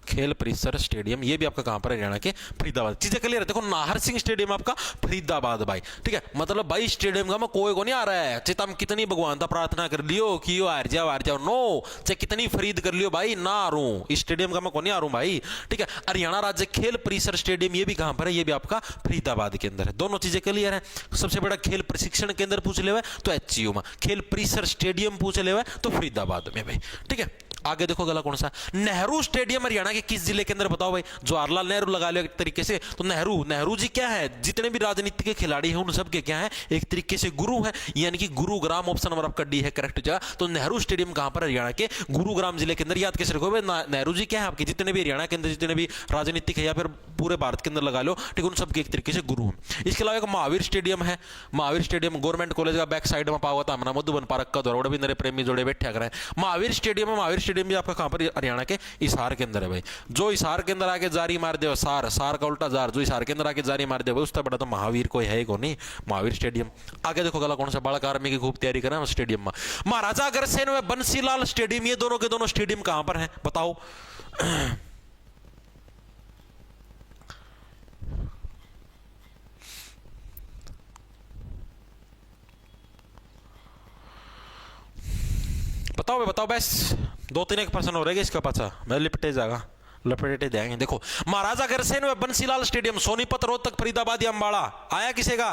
खेल परिसर स्टेडियम, ये भी आपका कहां पर है, हरियाणा के फरीदाबाद। चीजें क्लियर है। देखो नाहर सिंह स्टेडियम आपका फरीदाबाद भाई। ठीक है, मतलब भाई स्टेडियम का मैं कोई को नहीं आ रहा है, चाहे तुम कितनी भगवान का प्रार्थना कर लियो कि यो हार जाओ, नो, चाहे कितनी खरीद कर लियो भाई, ना आ रू इस स्टेडियम का मैं को नहीं आ रू भाई। ठीक है, हरियाणा राज्य खेल परिसर स्टेडियम, ये भी कहां पर है, ये भी आपका फरीदाबाद के अंदर है। दोनों चीजें क्लियर है। सबसे बड़ा खेल प्रशिक्षण केंद्र पूछ ले तो एचयू में, खेल परिसर स्टेडियम पूछ ले तो फरीदाबाद में भाई। ठीक है, आगे देखो अगला कौन सा, नेहरू स्टेडियम हरियाणा के किस जिले के अंदर, बताओ भाई। जवाहरलाल नेहरू लगा लो एक तरीके से, तो नेहरू जी क्या है, जितने भी राजनीति के खिलाड़ी हैं उन सब के क्या है, एक तरीके से गुरु है, यानी कि गुरुग्राम ऑप्शन नंबर आपका डी है करेक्ट जगह। तो नेहरू स्टेडियम कहां पर, हरियाणा के गुरुग्राम जिले के अंदर। याद कैसे रखो, नेहरू जी क्या है आपके, जितने भी हरियाणा के अंदर जितने भी राजनीतिक है या फिर पूरे भारत के अंदर लगा लो, ठीक, उन सबके एक तरीके से गुरु है। इसके अलावा एक महावीर स्टेडियम है, महावीर स्टेडियम गवर्नमेंट कॉलेज का बैक साइड में पावा था, मधुबन पार्क का दौरा भी मेरे प्रेमी जोड़े बैठे करें। महावीर स्टेडियम है, महावीर स्टेडियम भी आपका कहां पर, हरियाणा के हिसार के अंदर है भाई। जो हिसार के अंदर आके जारी मार दे सार का उल्टा जार, जो हिसार के अंदर आके जारी मार दे उससे बड़ा तो महावीर कोई है को नहीं, महावीर स्टेडियम। आगे देखो गला कौन सा, बालक आर्मी की खूब तैयारी करें स्टेडियम में। महाराजा अग्रसेन में बंसीलाल स्टेडियम, ये दोनों के दोनों स्टेडियम कहां पर है, बताओ। बताओ बताओ, बस 2-3 एक पर्सन हो रहेगा इसका पाचा, मैं लिपटे जाएगा, लपेटे देंगे। देखो महाराजा अग्रसेन व बंसीलाल स्टेडियम, सोनीपत, रोहतक, फरीदाबाद या अंबाला, आया किसेगा।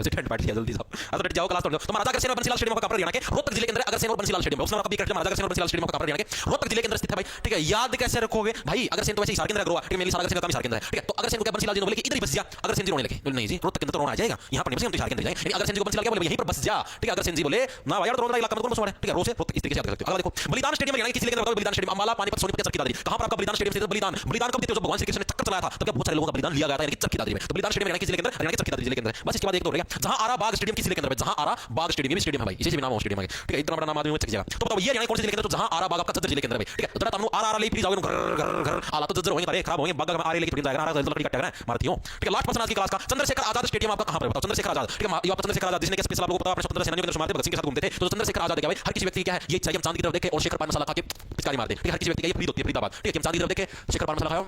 ठंड पार्टी है जल्दी साहब, तो जाओ क्लास तो महाराजा अग्रसेन और बंसीलाल स्टेडियम का हरियाणा के रोहतक जिले के अंदर, अग्रसेन और बंसीलाल स्टेडियम उसमें आपका महाराजा अग्रसेन और बंसीलाल स्टेडियम का हरियाणा के रोहतक जिले के अंदर स्थित है भाई। ठीक है, याद कैसे रखोगे भाई, अग्रसेन तो वैसे हिसार के अंदर ठीक है, मेरी सारा अग्रसेन का काम हिसार के अंदर है। ठीक है, तो अग्रसेन को क्या बंसीलाल जी ने बोले कि इधर ही बस जा, अग्रसेन जी रोने लगे, बोले नहीं जी रोहतक के अंदर तो रोना आ जाएगा, यहां पर नहीं बस हम तो हिसार के अंदर जाएंगे। अग्रसेन जी को बंसीलाल क्या बोले, यहीं पर बस जा। ठीक है, अग्रसेन जी बोले ना भाई यार रोना इलाका में कौन बसवा है। ठीक है, रोज से रोहतक इस तरीके से याद कर सकते हो। अगला देखो बलिदान स्टेडियम हरियाणा के किस जिले के अंदर, बलिदान स्टेडियम अम्बाला, पानीपत, सोनीपत, चरखी दादरी। कहां पर आपका बलिदान स्टेडियम स्थित है, बलिदान कब देते हो, जब भगवान श्री कृष्ण ने चक्कर चलाया था तब बहुत सारे लोगों का बलिदान लिया गया था, यानी चरखी दादरी में। तो बलिदान स्टेडियम हरियाणा के जिले के अंदर, हरियाणा के चरखी दादरी जिले के अंदर। बस इसके बाद एक तो रहेगा जहां आरा बाग स्टेडियम किस जिले के अंदर, जहां आरा बाग स्टेडियम, ये भी स्टेडियम है भाई, इसी से भी नाम है स्टेडियम है। ठीक है, इतना बड़ा नाम आदमी में चक जाएगा। तो बताओ ये हरियाणा कौन से जिले के अंदर, तो जहां आरा बाग आपका चद्दर जिले के अंदर भाई। ठीक है, तो जरा तुम आरा ले प्लीज आओगे, घर घर आला तो जज्जर होंगे, अरे खराब होंगे, बाग में आरे लेके फिर जाएगा, आरा लकड़ी काटेगा मारती हो। ठीक है, लास्ट पर्सन आज की क्लास का, चंद्रशेखर आजाद स्टेडियम आपका कहां पर, बताओ। चंद्रशेखर आजाद, ठीक है, ये आपका चंद्रशेखर आजाद जिसने के स्पेशल आपको पता है, अपने स्वतंत्रता सेनानियों के अंदर मारते भगत सिंह के साथ घूमते थे। तो चंद्रशेखर आजाद क्या भाई, हर किसी व्यक्ति क्या है, ये चाहिए हम चांद की तरफ देखे और शेखर पान मसाला खा के पिचकारी मार दे। ठीक है, हर किसी व्यक्ति का ये फ्रीद होती है, फरीदाबाद। ठीक है, हम चांद की तरफ देखे, शेखर पान मसाला खाया,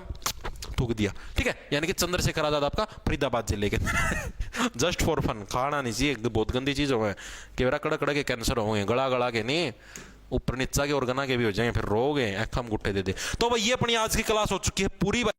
थूक दिया। ठीक है, यानी कि चंद्रशेखर आजाद आपका फरीदाबाद जिले के जस्ट फॉर फन, खाना नहीं चाहिए, बहुत गंदी चीज हो कि मेरा कड़क कड़क के कैंसर होंगे, गला के नहीं, ऊपर नीचा के और गना के भी हो जाएंगे, फिर रोगे, हम गुट्टे दे दे। तो भाई ये अपनी आज की क्लास हो चुकी है पूरी।